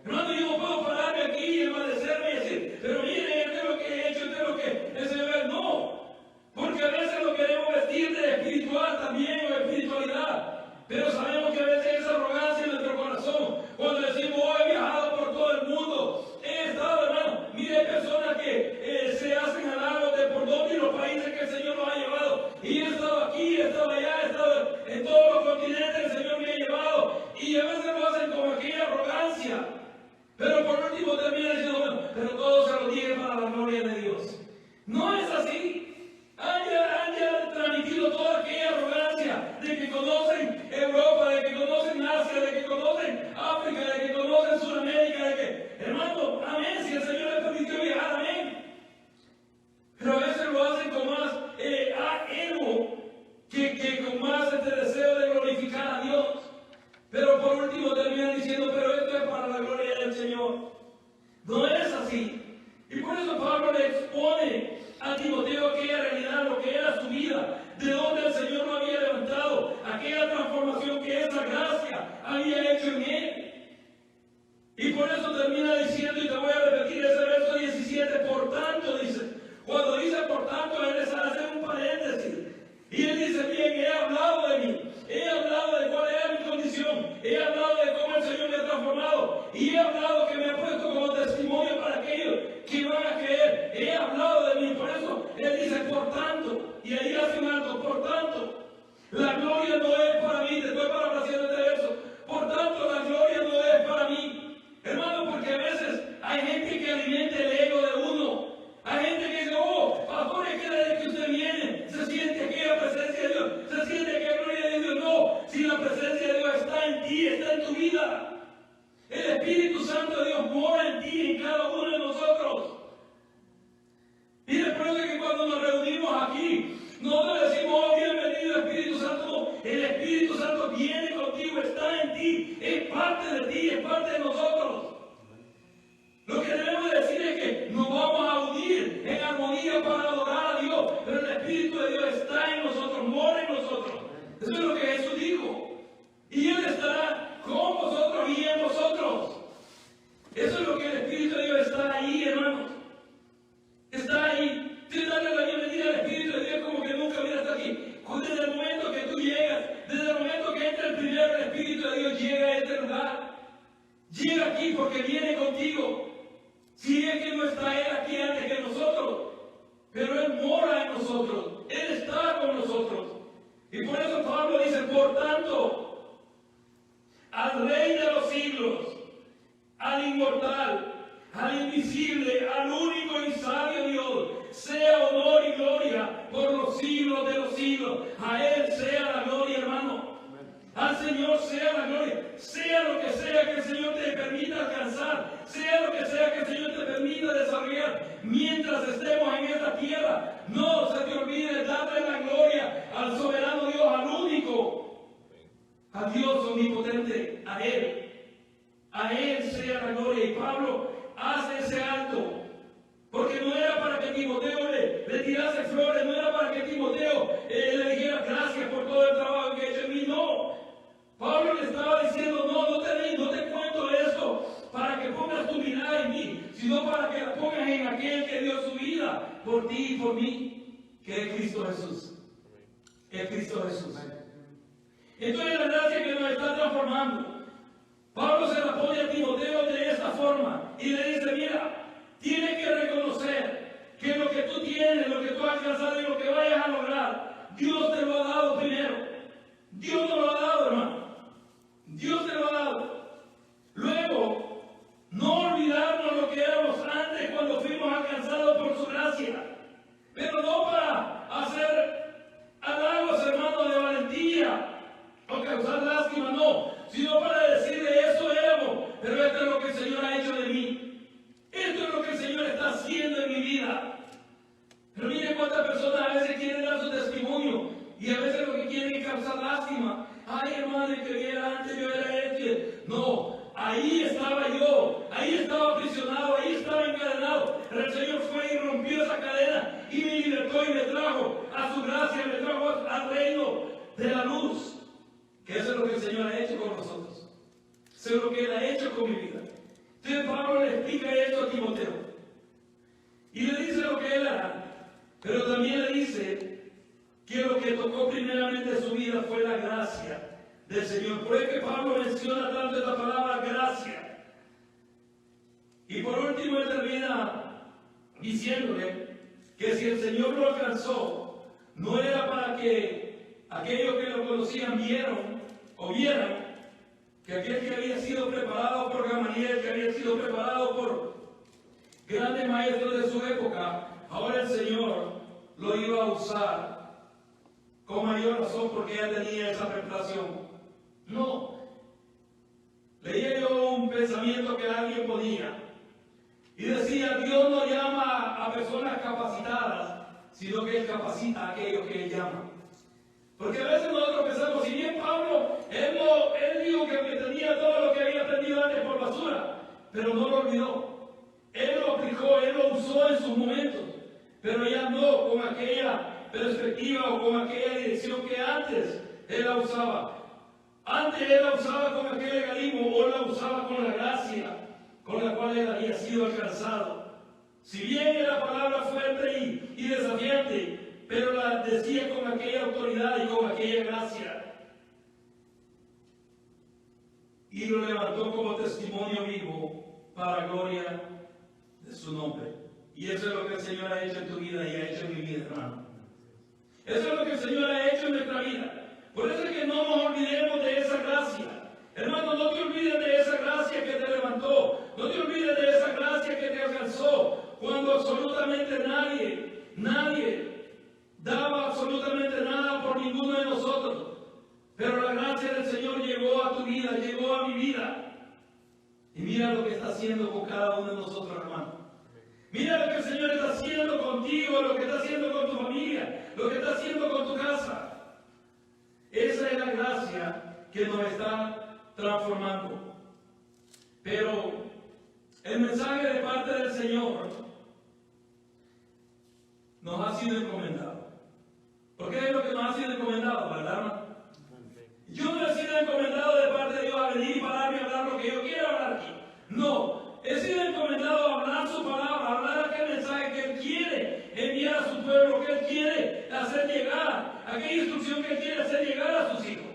Hermano, yo no puedo pararme aquí y envadecerme y decir: pero mire, esto es lo que he hecho, esto es lo que el Señor es. No, porque a veces lo queremos vestir de espiritual también, o espiritualidad, pero sabemos que a veces es arrogancia en nuestro corazón. Cuando decimos: oh, he viajado por todo el mundo, he estado, hermano. Mire, hay personas que se hacen halagos de por dónde y los países que el Señor nos ha llevado. Y he estado aquí, he estado allá, he estado en todos los continentes que el Señor me ha llevado. Y a veces lo hacen con aquella arrogancia. Pero por último termina diciendo: bueno, pero todo se lo dije para La gloria no es para mí, te estoy parafraseando este verso. Por tanto, la gloria no es para mí. Hermano, porque a veces hay gente que alimenta el ego de uno. Hay gente que dice, oh, pastor, es que desde que usted viene, se siente aquella presencia de Dios, se siente aquella gloria de Dios. No, si la presencia de Dios está en ti, está en tu vida. El Espíritu Santo de Dios mora en ti, en cada uno de nosotros. Y después de que cuando nos reunimos aquí, nosotros decimos, oh, bienvenido Espíritu Santo. El Espíritu Santo viene contigo, está en ti, es parte de ti, es parte de nosotros. Lo que debemos decir es que nos vamos a unir en armonía para adorar a Dios, pero el Espíritu de Dios está en nosotros, mora en nosotros. Eso es lo que Jesús dijo. Y Él estará con vosotros y en vosotros. Eso es lo que el Espíritu de Dios está ahí, hermanos. Está ahí. Tienes que darle la bienvenida al Espíritu de Dios como que nunca hubiera estado aquí. Desde el momento que tú llegas, desde el momento que entra el primero, el Espíritu de Dios llega a este lugar. Llega aquí porque viene contigo. Si es que no está Él aquí antes que nosotros, pero Él mora en nosotros, Él está con nosotros. Y por eso Pablo dice, por tanto, al Rey de los siglos, al inmortal, al invisible, al único y sabio Dios, sea honor y gloria por los siglos de los siglos. A Él sea la gloria, hermano. Al Señor sea la gloria. Sea lo que sea que el Señor te permita alcanzar, sea lo que sea que el Señor te permita desarrollar mientras estemos en esta tierra, no se te olvide darle la gloria al soberano Dios, al único, a Dios omnipotente, a Él sea la gloria. Y Pablo hace ese alto, porque no era para que Timoteo le tirase flores, no era para que Timoteo le dijera gracias por todo el trabajo que ha hecho en mí, no. Pablo le estaba diciendo, no te cuento esto para que pongas tu mirada en mí, sino para que la pongas en aquel que dio su vida por ti y por mí, que es Cristo Jesús. Es Cristo Jesús. Entonces la gracia que nos está transformando, Pablo se la pone a Timoteo de esta forma y le dice, mira, tienes que reconocer que lo que tú tienes, lo que tú has alcanzado y lo que vayas a lograr, Dios te lo ha dado primero. Dios te lo ha dado, hermano. Dios te lo ha dado. Luego, no olvidarnos lo que éramos antes cuando fuimos alcanzados por su gracia. Pero no para hacer halagos, hermano, de valentía o causar lástima, no. Sino para decirle, eso éramos, pero esto es lo que el Señor ha hecho de mí. Esto es lo que el Señor está haciendo en mi vida. Pero miren cuántas personas a veces quieren dar su testimonio y a veces lo que quieren es causar lástima. Ay, hermano, que era antes yo era este. No, ahí estaba yo, ahí estaba aprisionado, ahí estaba encadenado. Pero el Señor fue y rompió esa cadena y me libertó y me trajo a su gracia, me trajo al reino de la luz. Que eso es lo que el Señor ha hecho con nosotros. Eso es lo que Él ha hecho con mi vida. Entonces Pablo le explica esto a Timoteo. Y le dice lo que Él hará. Pero también le dice que lo que tocó primeramente su vida fue la gracia del Señor. Por eso que Pablo menciona tanto esta palabra gracia. Y por último él termina diciéndole que si el Señor lo alcanzó, no era para que aquellos que lo conocían vieran que aquel que había sido preparado por Gamaliel, que había sido preparado por grandes maestros de su época, ahora el Señor lo iba a usar con mayor razón porque ya tenía esa preparación. No. Leía yo un pensamiento que alguien ponía y decía, Dios no llama a personas capacitadas, sino que Él capacita a aquellos que Él llama. Porque a veces nosotros pensamos, si bien Pablo, él dijo que tenía todo lo que había aprendido antes por basura, pero no lo olvidó. Él lo aplicó, Él lo usó en sus momentos, pero ya no con aquella perspectiva o con aquella dirección que antes Él la usaba. Antes Él la usaba con aquel legalismo, o la usaba con la gracia con la cual Él había sido alcanzado. Si bien era palabra fuerte y desafiante, pero la decía con aquella autoridad y con aquella gracia. Y lo levantó como testimonio vivo para gloria de su nombre. Y eso es lo que el Señor ha hecho en tu vida y ha hecho en mi vida, hermano. Eso es lo que el Señor ha hecho en nuestra vida. Por eso es que no nos olvidemos de esa gracia. Hermano, no te olvides de esa gracia que te levantó. No te olvides de esa gracia que te alcanzó cuando absolutamente nadie daba absolutamente nada por ninguno de nosotros. Pero la gracia del Señor llegó a tu vida, llegó a mi vida. Y mira lo que está haciendo con cada uno de nosotros, hermano. Mira lo que el Señor está haciendo contigo, lo que está haciendo con tu familia, lo que está haciendo con tu casa. Esa es la gracia que nos está transformando. Pero el mensaje de parte del Señor nos ha sido encomendado. ¿Por qué es lo que nos ha sido encomendado, verdad, hermano? Yo no he sido encomendado de parte de Dios a venir y pararme a hablar lo que yo quiero hablar aquí. No, he sido encomendado a hablar su palabra, a hablar aquel mensaje que Él quiere enviar a su pueblo, que Él quiere hacer llegar, aquella instrucción que Él quiere hacer llegar a sus hijos.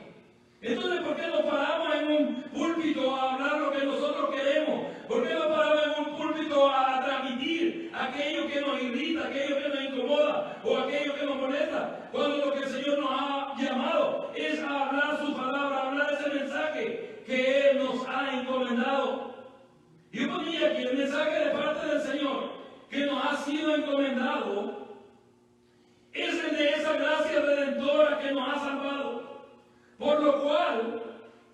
Entonces, ¿por qué nos paramos en un púlpito a hablar lo que nosotros queremos? ¿Por qué nos paramos en un púlpito a transmitir aquello que nos irrita, aquello que nos incomoda o aquello que nos molesta? Cuando lo que el Señor nos ha llamado es a hablar su palabra, a hablar ese mensaje que Él nos ha encomendado. Yo ponía aquí el mensaje de parte del Señor que nos ha sido encomendado es el de esa gracia redentora que nos ha salvado. Por lo cual,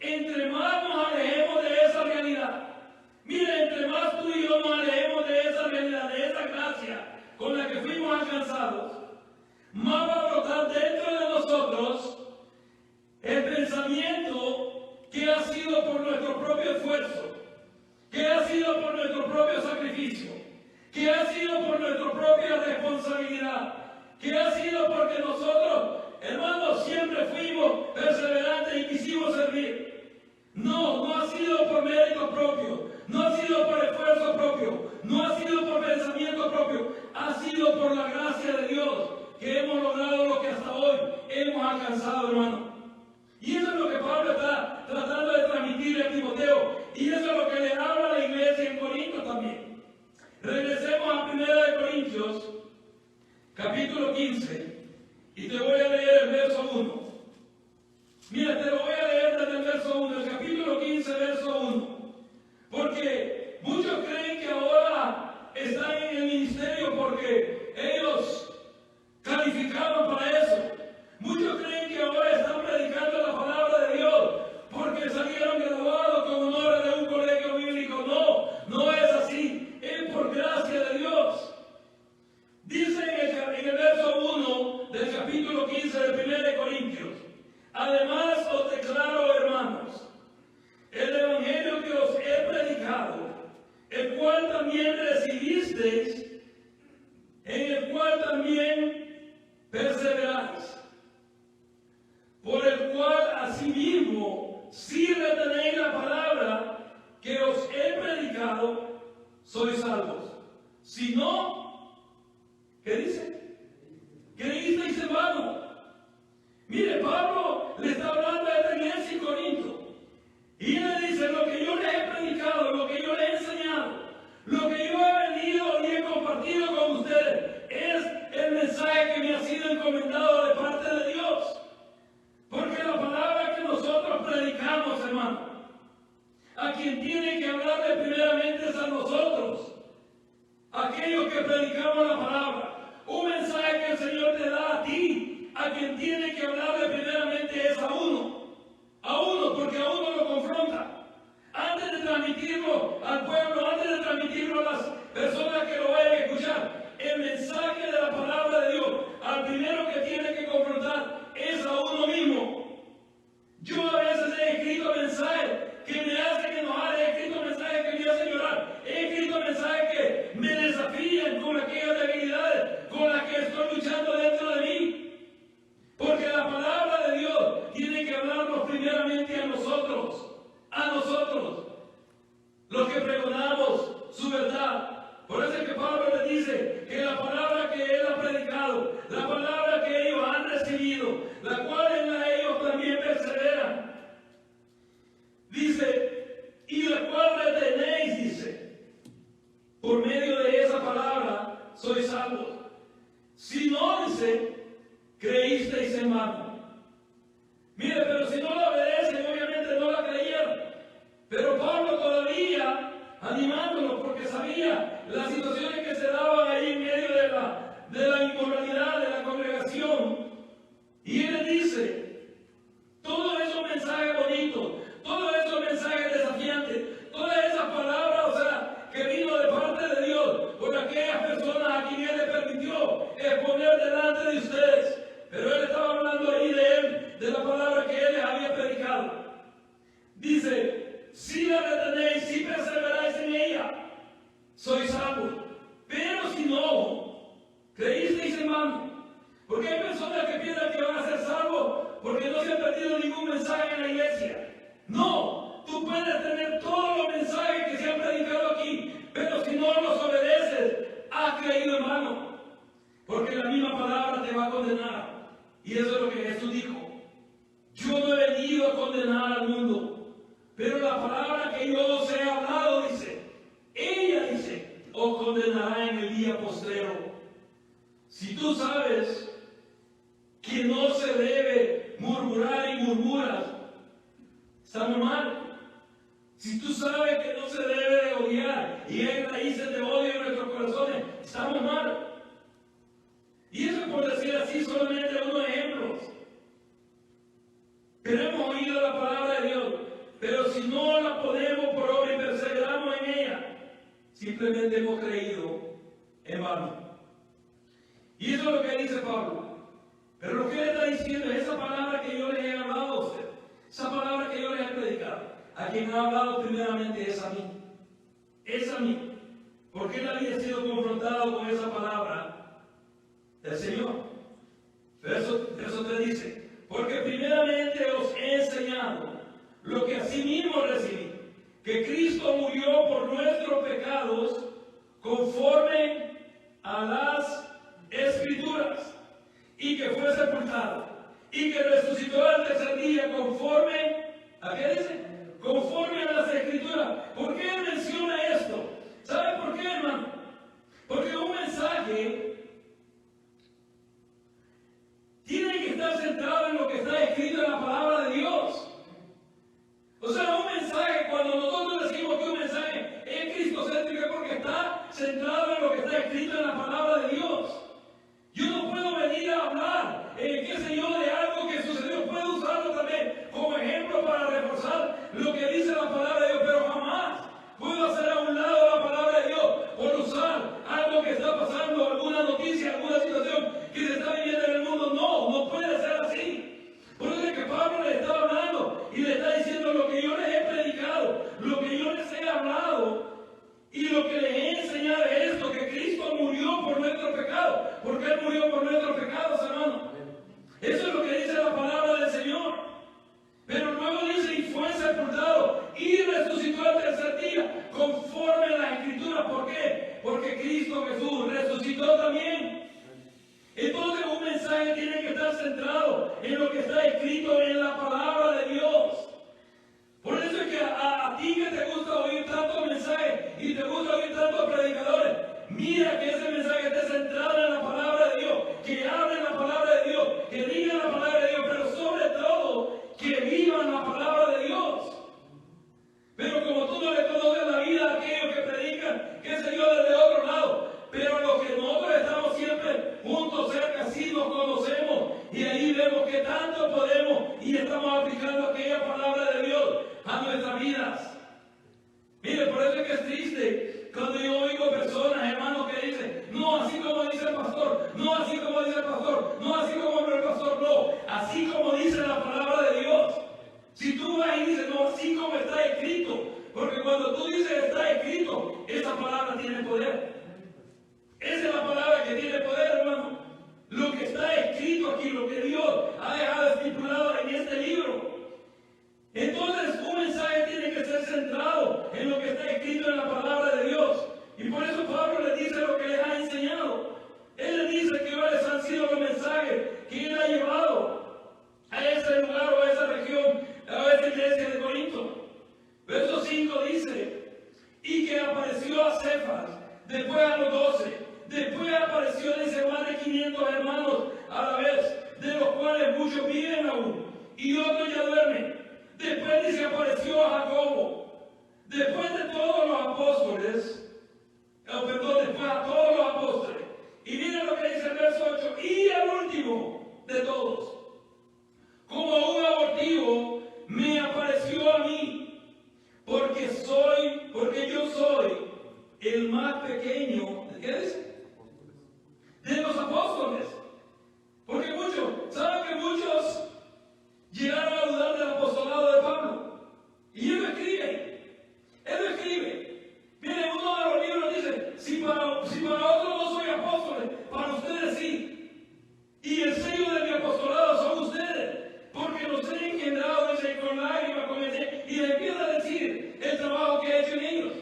entre más nos alejemos de esa realidad, mire, entre más tú y yo nos alejemos de esa realidad, de esa gracia con la que fuimos alcanzados, más va a brotar dentro de nosotros el pensamiento que ha sido por nuestro propio esfuerzo, que ha sido por nuestro propio sacrificio, que ha sido por nuestra propia responsabilidad, que ha sido porque nosotros, hermanos, siempre fuimos perseverantes y quisimos servir. No ha sido por mérito propio, no ha sido por esfuerzo propio, no ha sido por pensamiento propio, ha sido por la gracia de Dios que hemos logrado lo que hasta hoy hemos alcanzado, hermano. Y eso es lo que Pablo está tratando de transmitirle a Timoteo, y eso es lo que le habla a la iglesia en Corinto también. Regresemos a 1 Corintios, capítulo 15, y te voy a leer el verso 1. Mira, te lo voy a leer desde el verso 1, el capítulo 15, verso 1. Porque muchos creen que ahora están en el ministerio porque ellos calificaron para eso. Muchos creen que ahora están predicando la palabra de Dios porque salieron graduados con honores de un colegio bíblico. No es así. Es por gracia de Dios. Dice en el verso 1 del capítulo 15 de 1 Corintios: además os declaro, hermanos, el evangelio que os he predicado, el cual también recibisteis, en el cual también perseveráis, por el cual asimismo, si retenéis la palabra que os he predicado, sois salvos. Si no, ¿qué dice? Creísteis en vano. Mire, Pablo le está hablando a esta iglesia en Corinto. Y él le dice: lo que yo les he predicado, lo que yo les he enseñado, lo que yo he venido y he compartido con ustedes, es el mensaje que me ha sido encomendado de parte de Dios. Porque la palabra que nosotros predicamos, hermano, a quien tiene que hablarle primeramente es a nosotros, aquellos que predicamos la palabra. Un mensaje que el Señor te da a ti, a quien tiene que hablarle primeramente es a uno, porque a uno lo confronta. Antes de transmitirlo al pueblo, antes de transmitirlo a las personas que lo vayan a escuchar, el mensaje de la palabra de Dios, al primero que tiene que confrontar es a uno mismo. Yo a veces he escrito mensajes que me hacen enojar, he escrito mensajes que me hacen llorar, he escrito mensajes que me desafían con aquellas debilidades con las que estoy luchando dentro de mí. Porque la palabra de Dios tiene que hablarnos primeramente a nosotros, los que pregonamos su verdad. Por eso es que Pablo le dice que la palabra que él ha predicado, la palabra que ellos han recibido, la cual en la ellos también perseveran, dice, y la cual retenéis, dice, por medio de esa palabra sois salvos. Si no, dice, creísteis en vano. Mire, pero si no la obedecen, obviamente no la creyeron. Pero Pablo todavía animándolos porque sabía las situaciones que se daban ahí en medio de la inmoralidad de la congregación. Y él le dice, todos esos mensajes bonitos, todos esos mensajes desafiantes, todas esas palabras, o sea, que vino de parte de Dios por aquellas personas a quien él le permitió exponer delante de ustedes. Pero él estaba hablando ahí de él, de la palabra que él les había predicado. Dice, si la retenéis, si perseveráis en ella, sois salvos. Pero si no, creísteis en vano. Porque hay personas que piensan que van a ser salvos porque no se ha perdido ningún mensaje en la iglesia. No, tú puedes tener todos los mensajes que se han predicado aquí, pero si no los obedeces, has creído en vano. Porque la misma palabra te va a condenar. Y eso es lo que Jesús dijo. Yo no he venido a condenar al mundo, pero la palabra que yo os he hablado, dice, ella dice, os condenará en el día postrero. Si tú sabes que no se debe murmurar y murmuras, estamos mal. Si tú sabes que no se debe de odiar y hay raíces de odio en nuestros corazones, estamos mal. Y eso es por decir así solamente unos ejemplos. Pero hemos oído la palabra de Dios, pero si no la ponemos por obra y perseveramos en ella, simplemente hemos creído en vano. Y eso es lo que dice Pablo. Pero lo que él está diciendo es esa palabra que yo les he hablado a usted, esa palabra que yo les he predicado. A quien ha hablado primeramente es a mí. Es a mí. Porque él había sido confrontado con esa palabra del Señor. Verso 3 dice, porque primeramente os he enseñado lo que asimismo recibí, que Cristo murió por nuestros pecados conforme a las Escrituras, y que fue sepultado, y que resucitó al tercer día conforme, ¿a qué dice? Conforme a las Escrituras. ¿Por qué menciona esto? ¿Sabe por qué, hermano? Porque un mensaje tiene que estar centrado en lo que está escrito en la palabra de Dios. O sea, un mensaje, cuando nosotros decimos que un mensaje es cristocéntrico, es porque está centrado en lo que está escrito en la palabra de Dios. Yo no puedo venir a hablar, qué sé yo, de algo que sucedió. Puedo usarlo también como ejemplo para reforzar lo que dice la palabra de Dios, pero jamás puedo hacer a un lado la palabra de Dios por usar algo que está pasando, alguna noticia, alguna situación que se está viviendo en el mundo. No, no puede ser así. Por eso es que Pablo le está hablando y le está diciendo lo que yo les he predicado, lo que yo les he hablado y lo que les he enseñado es esto, que Cristo murió por nuestros pecados. ¿Por qué Él murió por nuestros pecados, hermano? Eso es lo que dice la palabra del Señor. Pero luego dice, y fue sepultado y resucitó al tercer día, conforme a las Escrituras. ¿Por qué? Porque Cristo Jesús resucitó también. Entonces un mensaje tiene que estar centrado en lo que está escrito en la palabra de Dios. Por eso es que a ti que te gusta oír tantos mensajes y te gusta oír tantos predicadores, mira que ese mensaje esté centrado en la palabra de Dios, que hablen la palabra de Dios, que digan la palabra de Dios, pero sobre todo que vivan la palabra de Dios. Pero como tú no le conoces la vida a aquellos que predican, qué sé yo, desde otro lado, pero los que nosotros estamos siempre juntos, cerca, sí nos conocemos, y ahí vemos que tanto podemos, y estamos pequeño de todos. Como un abortivo me apareció a mí, porque yo soy el más pequeño, ¿qué dice? De los apóstoles. Porque ¿saben que muchos llegaron a dudar del apostolado de Pablo? Y él lo escribe. Miren, uno de los libros dice, si para otros no soy apóstol, para ustedes sí. Y el sello de mi apostolado son ustedes, porque los he engendrado, dice, con lágrimas, y le empieza a decir el trabajo que he hecho en ellos.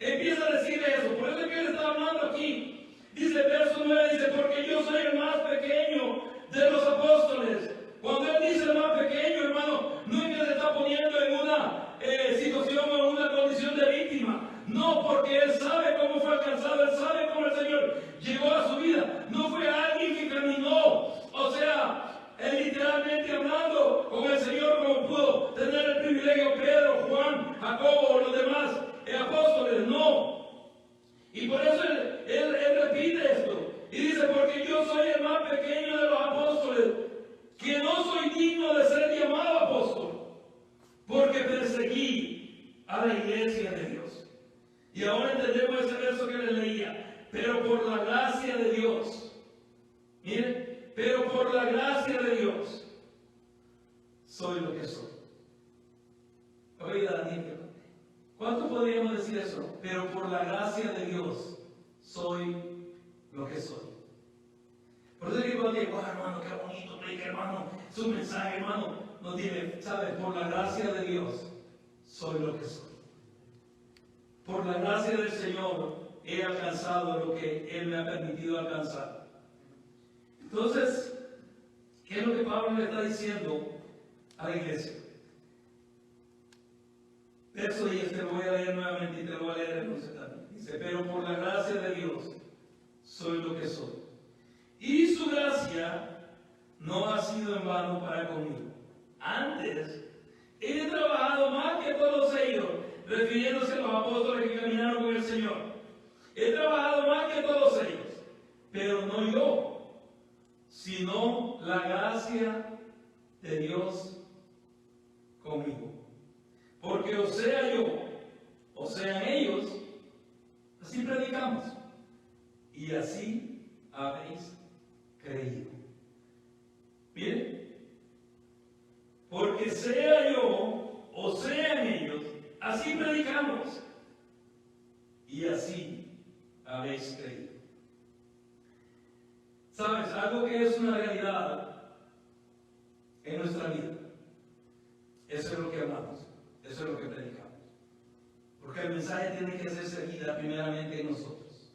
Empieza a decir eso, por eso es que él está hablando aquí. Dice, verso 9, dice, porque yo soy el más pequeño de los apóstoles. Cuando él dice el más pequeño, hermano, no es que se está poniendo en una situación o en una condición de víctima. No, porque él sabe cómo fue alcanzado, él sabe cómo el Señor llegó a su vida. No fue alguien que caminó, o sea, él literalmente hablando con el Señor como pudo tener el privilegio Pedro, Juan, Jacobo, los demás apóstoles, no. Y por eso él repite esto. Y dice, porque yo soy el más pequeño de los apóstoles, que no soy digno de ser llamado apóstol, porque perseguí a la iglesia de Dios. Y ahora entendemos ese verso que les leía. Pero por la gracia de Dios, miren, pero por la gracia de Dios, soy lo que soy. Oiga, Daniel, ¿cuánto podríamos decir eso? Pero por la gracia de Dios, soy lo que soy. Por eso digo, hermano, qué bonito, predica, hermano, su mensaje, hermano, no tiene, ¿sabes? Por la gracia de Dios, soy lo que soy. Por la gracia del Señor, he alcanzado lo que Él me ha permitido alcanzar. Entonces, ¿qué es lo que Pablo le está diciendo a la iglesia? Verso 10, te lo voy a leer nuevamente y te lo voy a leer entonces también. Dice, pero por la gracia de Dios, soy lo que soy. Y su gracia no ha sido en vano para conmigo. Antes, he trabajado más que todos ellos, refiriéndose a los apóstoles que caminaron con el Señor. He trabajado más que todos ellos, pero no yo, sino la gracia de Dios conmigo. Porque o sea yo, o sean ellos, así predicamos. Y así habéis creído. Miren, porque sea yo, o sean ellos, así predicamos. Y así habéis creído. ¿Sabes? Algo que es una realidad en nuestra vida. Eso es lo que hablamos. Eso es lo que predicamos. Porque el mensaje tiene que hacerse vida primeramente en nosotros.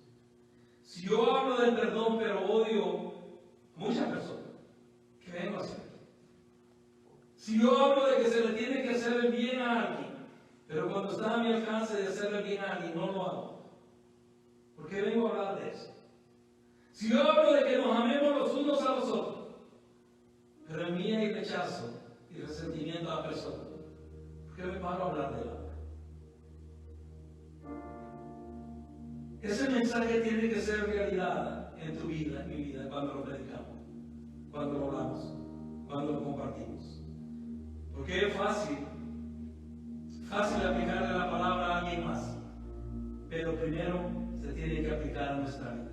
Si yo hablo del perdón pero odio a muchas personas, ¿qué vengo a hacer? Si yo hablo de que se le tiene que hacer el bien a alguien, pero cuando está a mi alcance de hacerle el bien a alguien, no lo hago, ¿por qué vengo a hablar de eso? Si yo hablo de que nos amemos los unos a los otros, pero en mí hay rechazo y resentimiento a la persona, ¿por qué me paro a hablar de la? Ese mensaje tiene que ser realidad en tu vida, en mi vida, cuando lo predicamos, cuando lo hablamos, cuando lo compartimos. Porque es fácil aplicarle la palabra a alguien más, pero primero se tiene que aplicar a nuestra vida.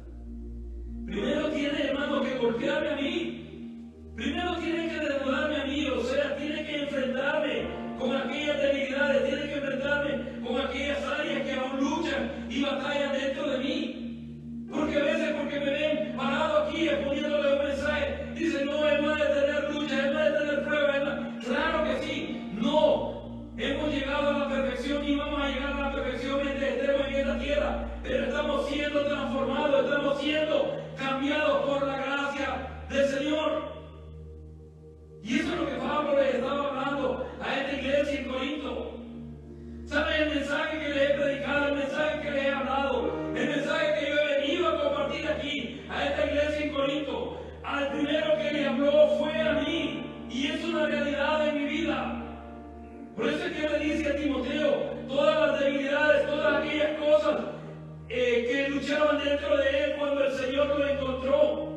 Primero tiene, hermano, que golpearme a mí. Primero tiene que desnudarme a mí, o sea, tiene que enfrentarme con aquellas debilidades, tiene que enfrentarme con aquellas áreas que aún luchan y batallan dentro de mí. Porque a veces, porque me ven parado aquí exponiéndole un mensaje, dicen, no, él no ha de tener lucha, él no ha de tener pruebas. Claro que sí, no. Hemos llegado a la perfección y vamos a llegar a la perfección mientras estemos en esta tierra, pero estamos siendo transformados, estamos siendo cambiados por la gracia del Señor. Y eso es lo que Pablo le estaba hablando a esta iglesia en Corinto. ¿Saben el mensaje que les he predicado, el mensaje que les he hablado, el mensaje que yo he venido a compartir aquí a esta iglesia en Corinto? Al primero que le habló fue a mí, y es una realidad en mi vida. Por eso es que le dice a Timoteo todas las debilidades, todas aquellas cosas que luchaban dentro de él cuando el Señor lo encontró.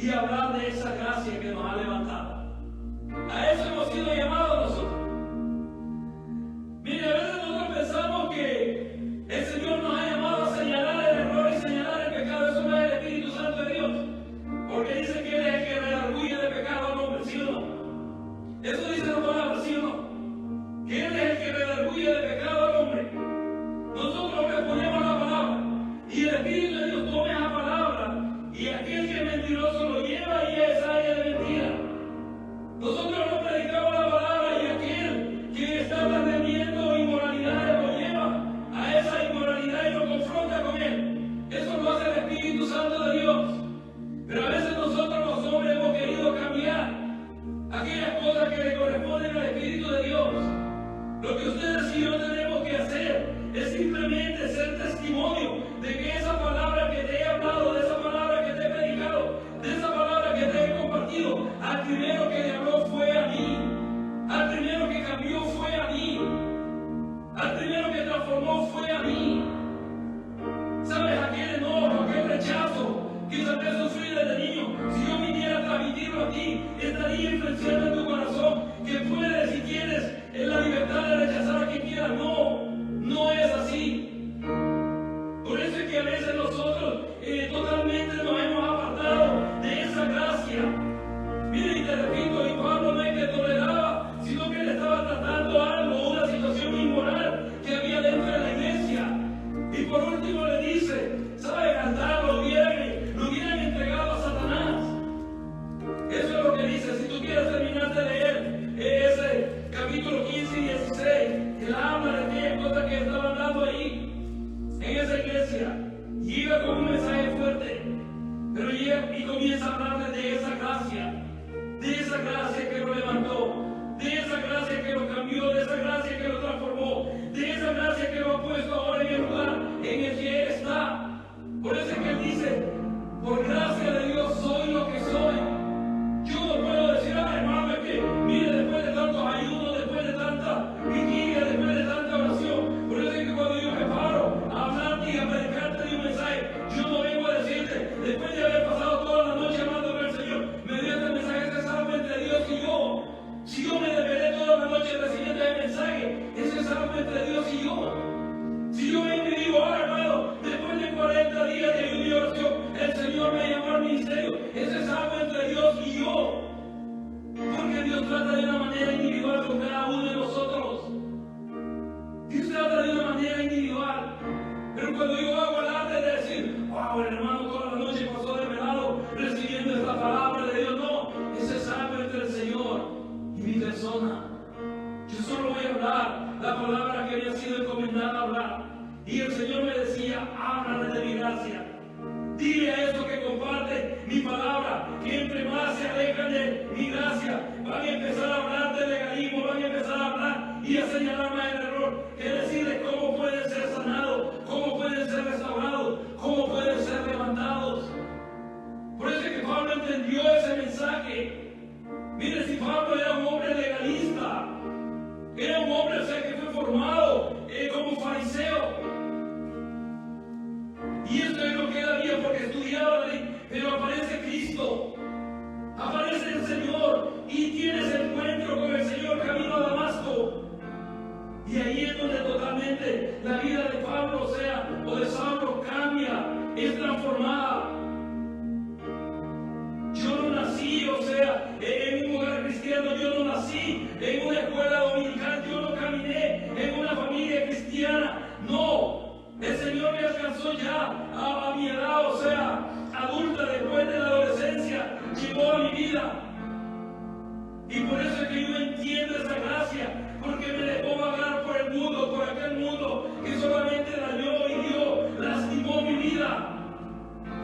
y hablar de esa gracia que nos ha levantado. A eso hemos sido llamados nosotros. Mire, a veces nosotros pensamos que el Señor nos ha llamado a señalar el error y señalar el pecado. Eso no es el Espíritu Santo de Dios, porque dice que Él es el que redarguye de pecado al hombre, ¿sí o no? Eso dice la palabra, ¿sí o no? Que Él es el que redarguye de pecado al hombre. Nosotros respondemos la palabra y el Espíritu de Dios toma esa palabra y aquel que es mentiroso lo lleva y es área de mentira. Nosotros no predicamos la palabra y aquel que está reprendiendo inmoralidades lo lleva a esa inmoralidad y lo confronta con él. Eso lo hace el Espíritu Santo de Dios. Pero a veces nosotros los hombres hemos querido cambiar aquellas cosas que le corresponden al Espíritu de Dios. Lo que ustedes y yo tenemos que hacer es simplemente ser testimonio de que esa palabra que te he hablado, de esa palabra que te he predicado, de esa palabra que te he compartido, al primero que le habló fue a mí, al primero que cambió fue a mí, al primero que transformó fue a mí. ¿Sabes? Aquel enojo, aquel rechazo que tal vez sufrí desde niño, si yo viniera a transmitirlo a ti, estaría influenciando en tu corazón que puedes y tienes la libertad de rechazar a quien quieras. No, no es así. Por eso es que a veces nosotros totalmente nos hemos apartado de esa gracia. Mire, y te repito, y Pablo no es que toleraba, sino que le estaba tratando algo, una situación inmoral que había dentro de la iglesia. Y por último le dice, ¿sabe? Cantar lo hubieran entregado a Satanás. Eso es lo que dice. Si tú quieres terminar de leer ese capítulo 15 y 16, él habla de aquellas cosas que estaba hablando ahí en esa iglesia. Llega con un mensaje fuerte, pero llega y comienza a hablarle de esa gracia que lo levantó, de esa gracia que lo cambió, de esa gracia que lo transformó, de esa gracia que lo ha puesto ahora en el lugar en el que Él está. Por eso es que Él dice, por gracia de Dios soy lo que soy. Yo no puedo decir, hermano, es que mire, después de tantos ayunos, después de tanta vigilia, después de tanta oración, por eso es que cuando yo me paro a hablarte y a predicarte de un mensaje, yo no vengo a decirte, después de haber pasado toda la noche hablando con el Señor, me dio este mensaje, ese es algo entre Dios y yo. Si yo me desvelé toda la noche recibiendo el mensaje, ese es algo entre Dios y yo. Si yo vengo y digo, hermano, después de 40 días de ayuno y oración, el Señor me llamó al ministerio, ese es algo entre Dios y yo. Porque Dios trata de una manera individual con cada uno de nosotros. Dios trata de una manera individual. Pero cuando yo hago el arte de decir, wow, el hermano toda la noche pasó desvelado recibiendo esta palabra de Dios, no, ese es algo entre el Señor y mi persona. Yo solo voy a hablar la palabra que había sido encomendada a hablar. Y el Señor me decía, háblale de mi gracia. Dile a esos que comparten mi palabra, que entre más se alejan de mi gracia, van a empezar a hablar de legalismo, van a empezar a hablar y a señalar más el error, que decirles cómo pueden ser sanados, cómo pueden ser restaurados, cómo pueden ser levantados. Por eso es que Pablo entendió ese mensaje. Mire, si Pablo era un hombre legalista, era un hombre, o sea, que fue formado como fariseo. Y esto es lo que él había, porque estudiaba la ley. Pero aparece Cristo, aparece el Señor, y tienes encuentro con el Señor camino a Damasco. Y ahí es donde totalmente la vida de Pablo, o sea, o de Saulo, cambia, es transformada. Yo no nací, o sea, en un hogar cristiano, yo no nací en una escuela dominical, yo no caminé en una familia cristiana, no. El Señor me alcanzó ya a mi edad, o sea, adulta, después de la adolescencia, llegó a mi vida. Y por eso es que yo entiendo esa gracia, porque me dejó vagar por el mundo, por aquel mundo que solamente dañó, hirió, lastimó mi vida.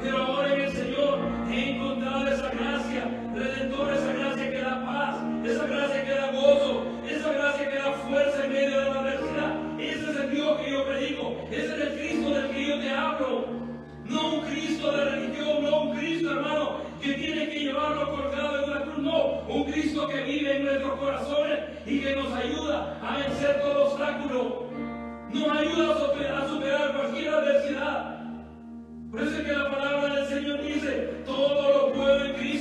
Pero ahora en el Señor he encontrado esa gracia redentora, esa gracia que da paz, esa gracia que da gozo, esa gracia que da fuerza en medio de la adversidad. Ese es el Dios que yo predico, ese es el Cristo del que yo te hablo. No un Cristo de religión, no un Cristo, hermano, que tiene que llevarlo colgado en una cruz, no. Un Cristo que vive en nuestros corazones y que nos ayuda a vencer todo obstáculo. Nos ayuda a superar cualquier adversidad. Por eso es que la palabra del Señor dice, todo lo puedo en Cristo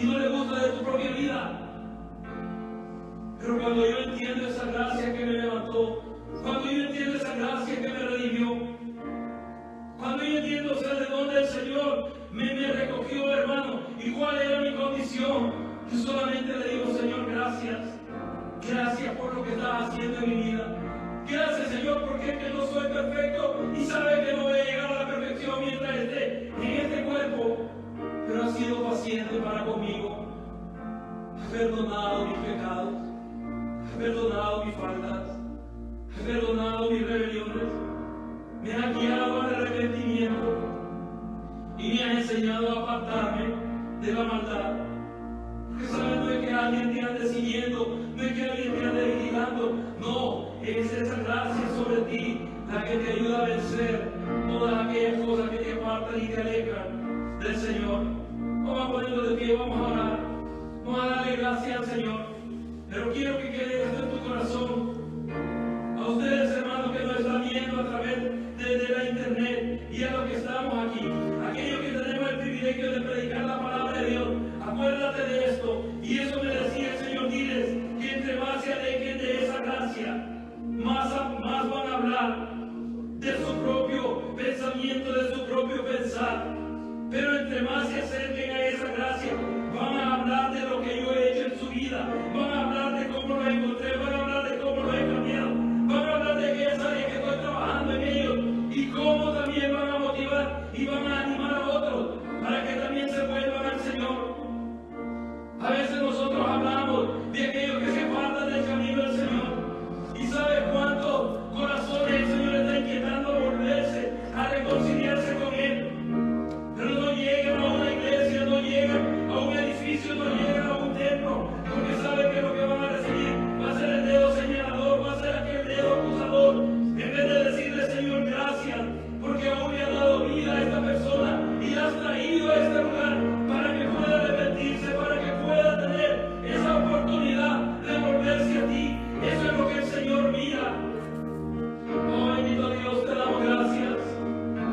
y no le gusta de tu propia vida. Pero cuando yo entiendo esa gracia que me levantó, cuando yo entiendo esa gracia que me redimió, cuando yo entiendo, o sea, de dónde el Señor me recogió, hermano, y cuál era mi condición, yo solamente le digo, Señor, gracias. Gracias por lo que estás haciendo en mi vida. Gracias, Señor, porque es que no soy perfecto y sabes que no voy a llegar a la perfección mientras esté en este cuerpo. Pero has sido paciente para conmigo. Has perdonado mis pecados. Has perdonado mis faltas. Has perdonado mis rebeliones. Me has guiado al arrepentimiento y me has enseñado a apartarme de la maldad. Porque sabes, no es que alguien te ande siguiendo, no es que alguien te ande vigilando, no, es esa gracia sobre ti la que te ayuda a vencer todas aquellas cosas que te apartan y te alejan del Señor. Vamos a ponernos de pie, vamos a orar, vamos a darle gracias al Señor. Pero quiero que quede esto en tu corazón. A ustedes, hermanos, que nos están viendo a través de la internet, y a los que estamos aquí, aquellos que tenemos el privilegio de predicar la palabra de Dios, acuérdate de esto. Y eso me decía el Señor, diles que entre más se alejen de esa gracia, más van a hablar de su propio pensamiento, de su propio pensar. Pero entre más se acerquen a esa gracia, van a hablar de lo que yo he hecho en su vida, van a hablar de cómo lo encontré, van a hablar de cómo lo he cambiado, van a hablar de aquellas áreas que estoy trabajando en ellos, y cómo también van a motivar y van a animar a otros para que también se vuelvan al Señor. A veces nosotros hablamos de aquellos que se apartan del camino del Señor, y ¿sabes cuántos corazones el Señor está inquietando a volverse, a reconciliarse con Él? Pero no llegan a una iglesia, no llegan a un edificio, no llegan a un templo, porque saben que lo que van a recibir va a ser el dedo señalador, va a ser aquel dedo acusador. En vez de decirle, Señor, gracias, porque aún me ha dado vida a esta persona y la has traído a este lugar para que pueda arrepentirse, para que pueda tener esa oportunidad de volverse a ti. Eso es lo que el Señor mira. Oh, bendito Dios, te damos gracias.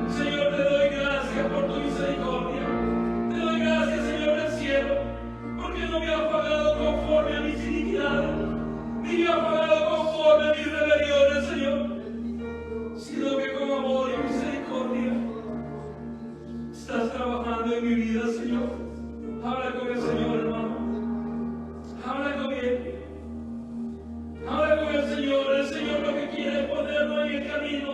Señor, te doy gracias por tu misericordia. Te doy gracias, Señor del cielo, porque no me has pagado conforme a mis iniquidades, ni me has pagado conforme a mis rebeliones, Señor, sino que con amor y misericordia estás trabajando en mi vida, Señor. Habla con el Señor, hermano. Habla con Él. Habla con el Señor. El Señor lo que quiere es ponernos en el camino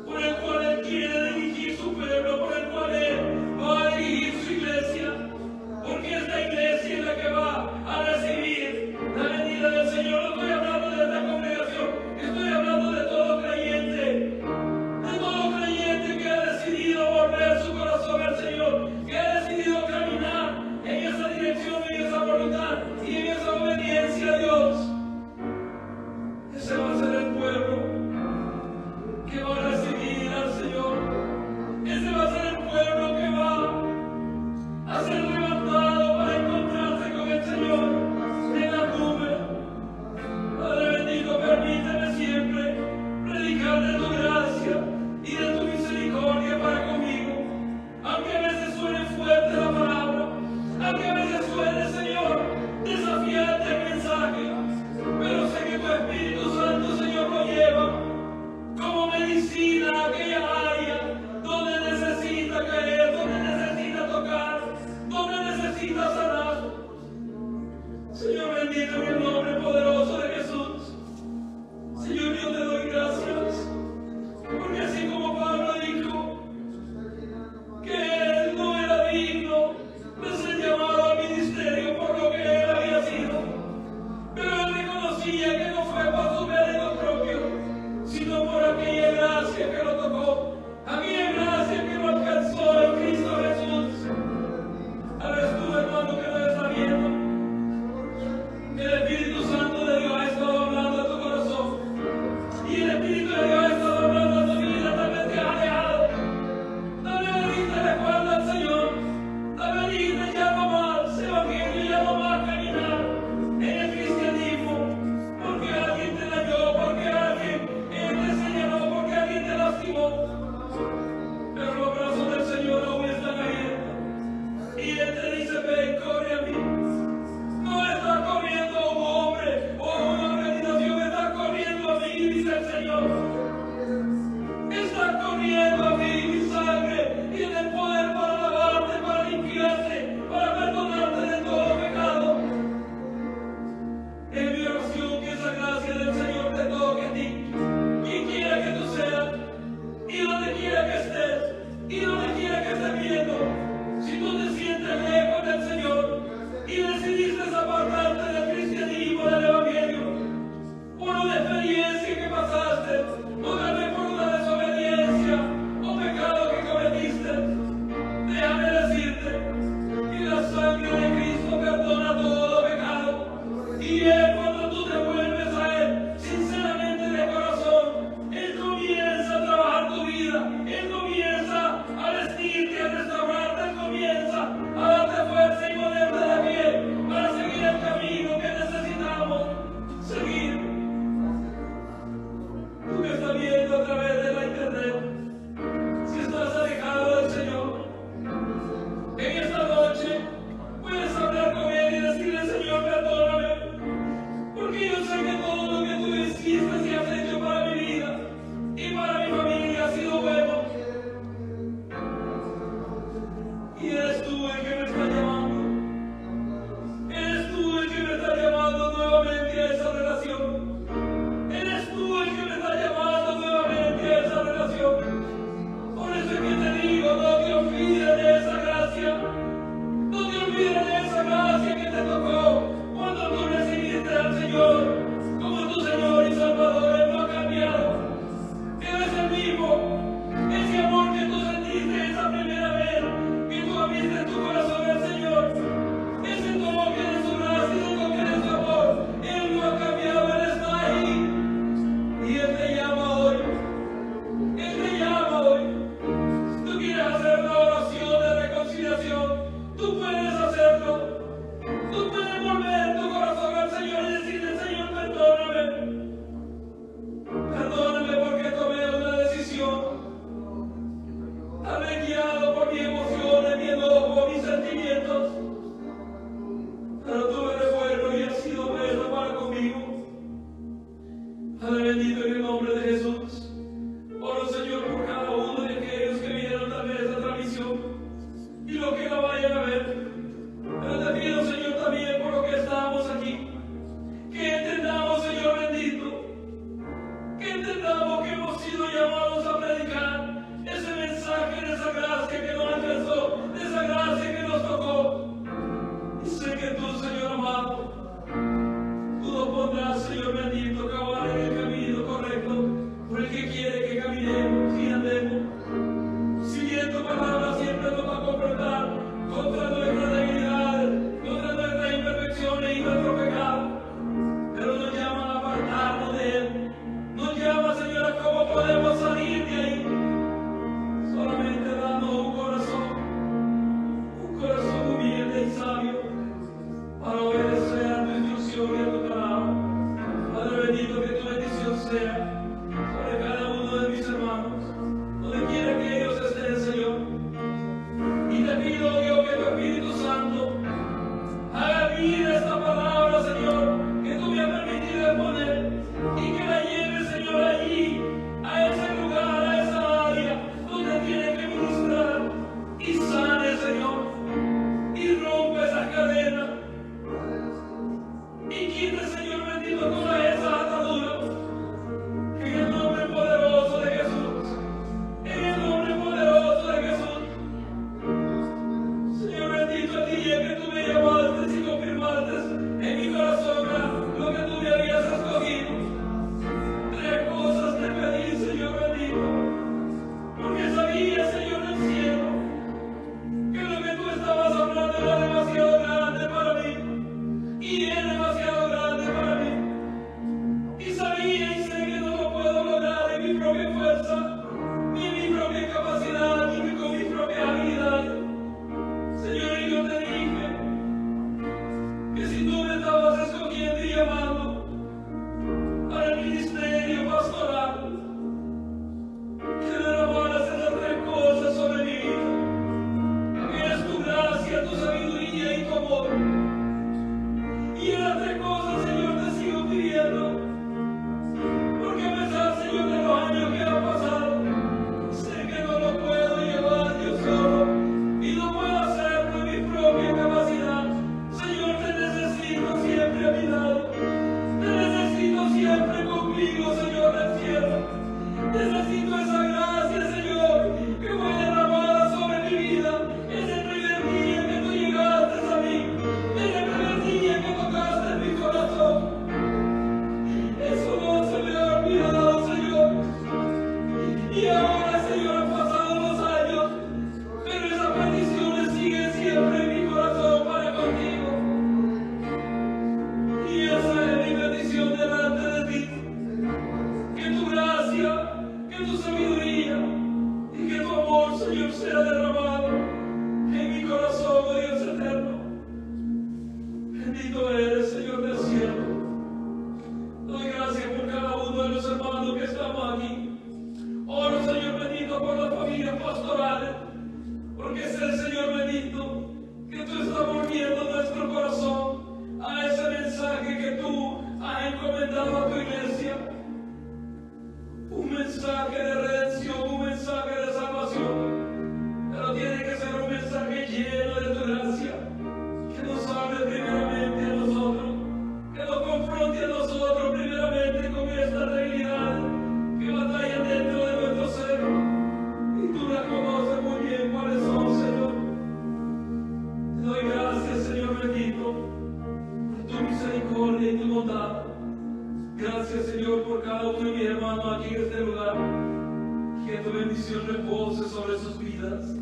por el cual Él quiere dirigir su pueblo, por el cual Él va a dirigir su iglesia, porque esta iglesia es la que va a recibir la venida del Señor. No estoy hablando de esta congregación, estoy hablando de todo creyente que ha decidido volver su corazón al Señor, que ha decidido caminar en esa dirección amor. Y en las tres cosas, Señor, te sigo pidiendo. Porque a pesar, Señor, de los años que han pasado, sé que no lo puedo llevar yo solo. Y no puedo hacerlo en mi propia capacidad. Señor, te necesito siempre a mi lado. Te necesito siempre conmigo, Señor del cielo. Necesito esa gracia, Señor, que fue derramada sobre mi vida ese primer día que tú llegaste a mí, ese primer día que tocaste en mi corazón. Eso no se me ha olvidado, Señor. Y ahora, Señor, han pasado los años, pero esas peticiones siguen siempre en mi corazón para contigo. Y esa es mi petición delante de ti. Que tu gracia, que tu sabiduría y que tu amor, Señor, sea derramado en mi corazón, oh Dios eterno. Bendito eres, Señor del cielo. Doy gracias por cada uno de los hermanos que estamos aquí. Oro, Señor bendito, por las familias pastorales, porque es el Señor bendito que tú estás volviendo nuestro corazón a ese mensaje que tú has encomendado a tu iglesia. Un mensaje de redención, un mensaje de salvación, pero tiene que ser un mensaje lleno de tu gracia, que nos hable primeramente a nosotros, que nos confronte a nosotros primeramente con esta realidad que batalla dentro de nuestro ser, y tú las conoces muy bien cuáles son, Señor. Te doy gracias, Señor bendito, por tu misericordia y tu bondad. Gracias, Señor, por cada uno de mis hermanos aquí en este lugar. Que tu bendición repose sobre sus vidas.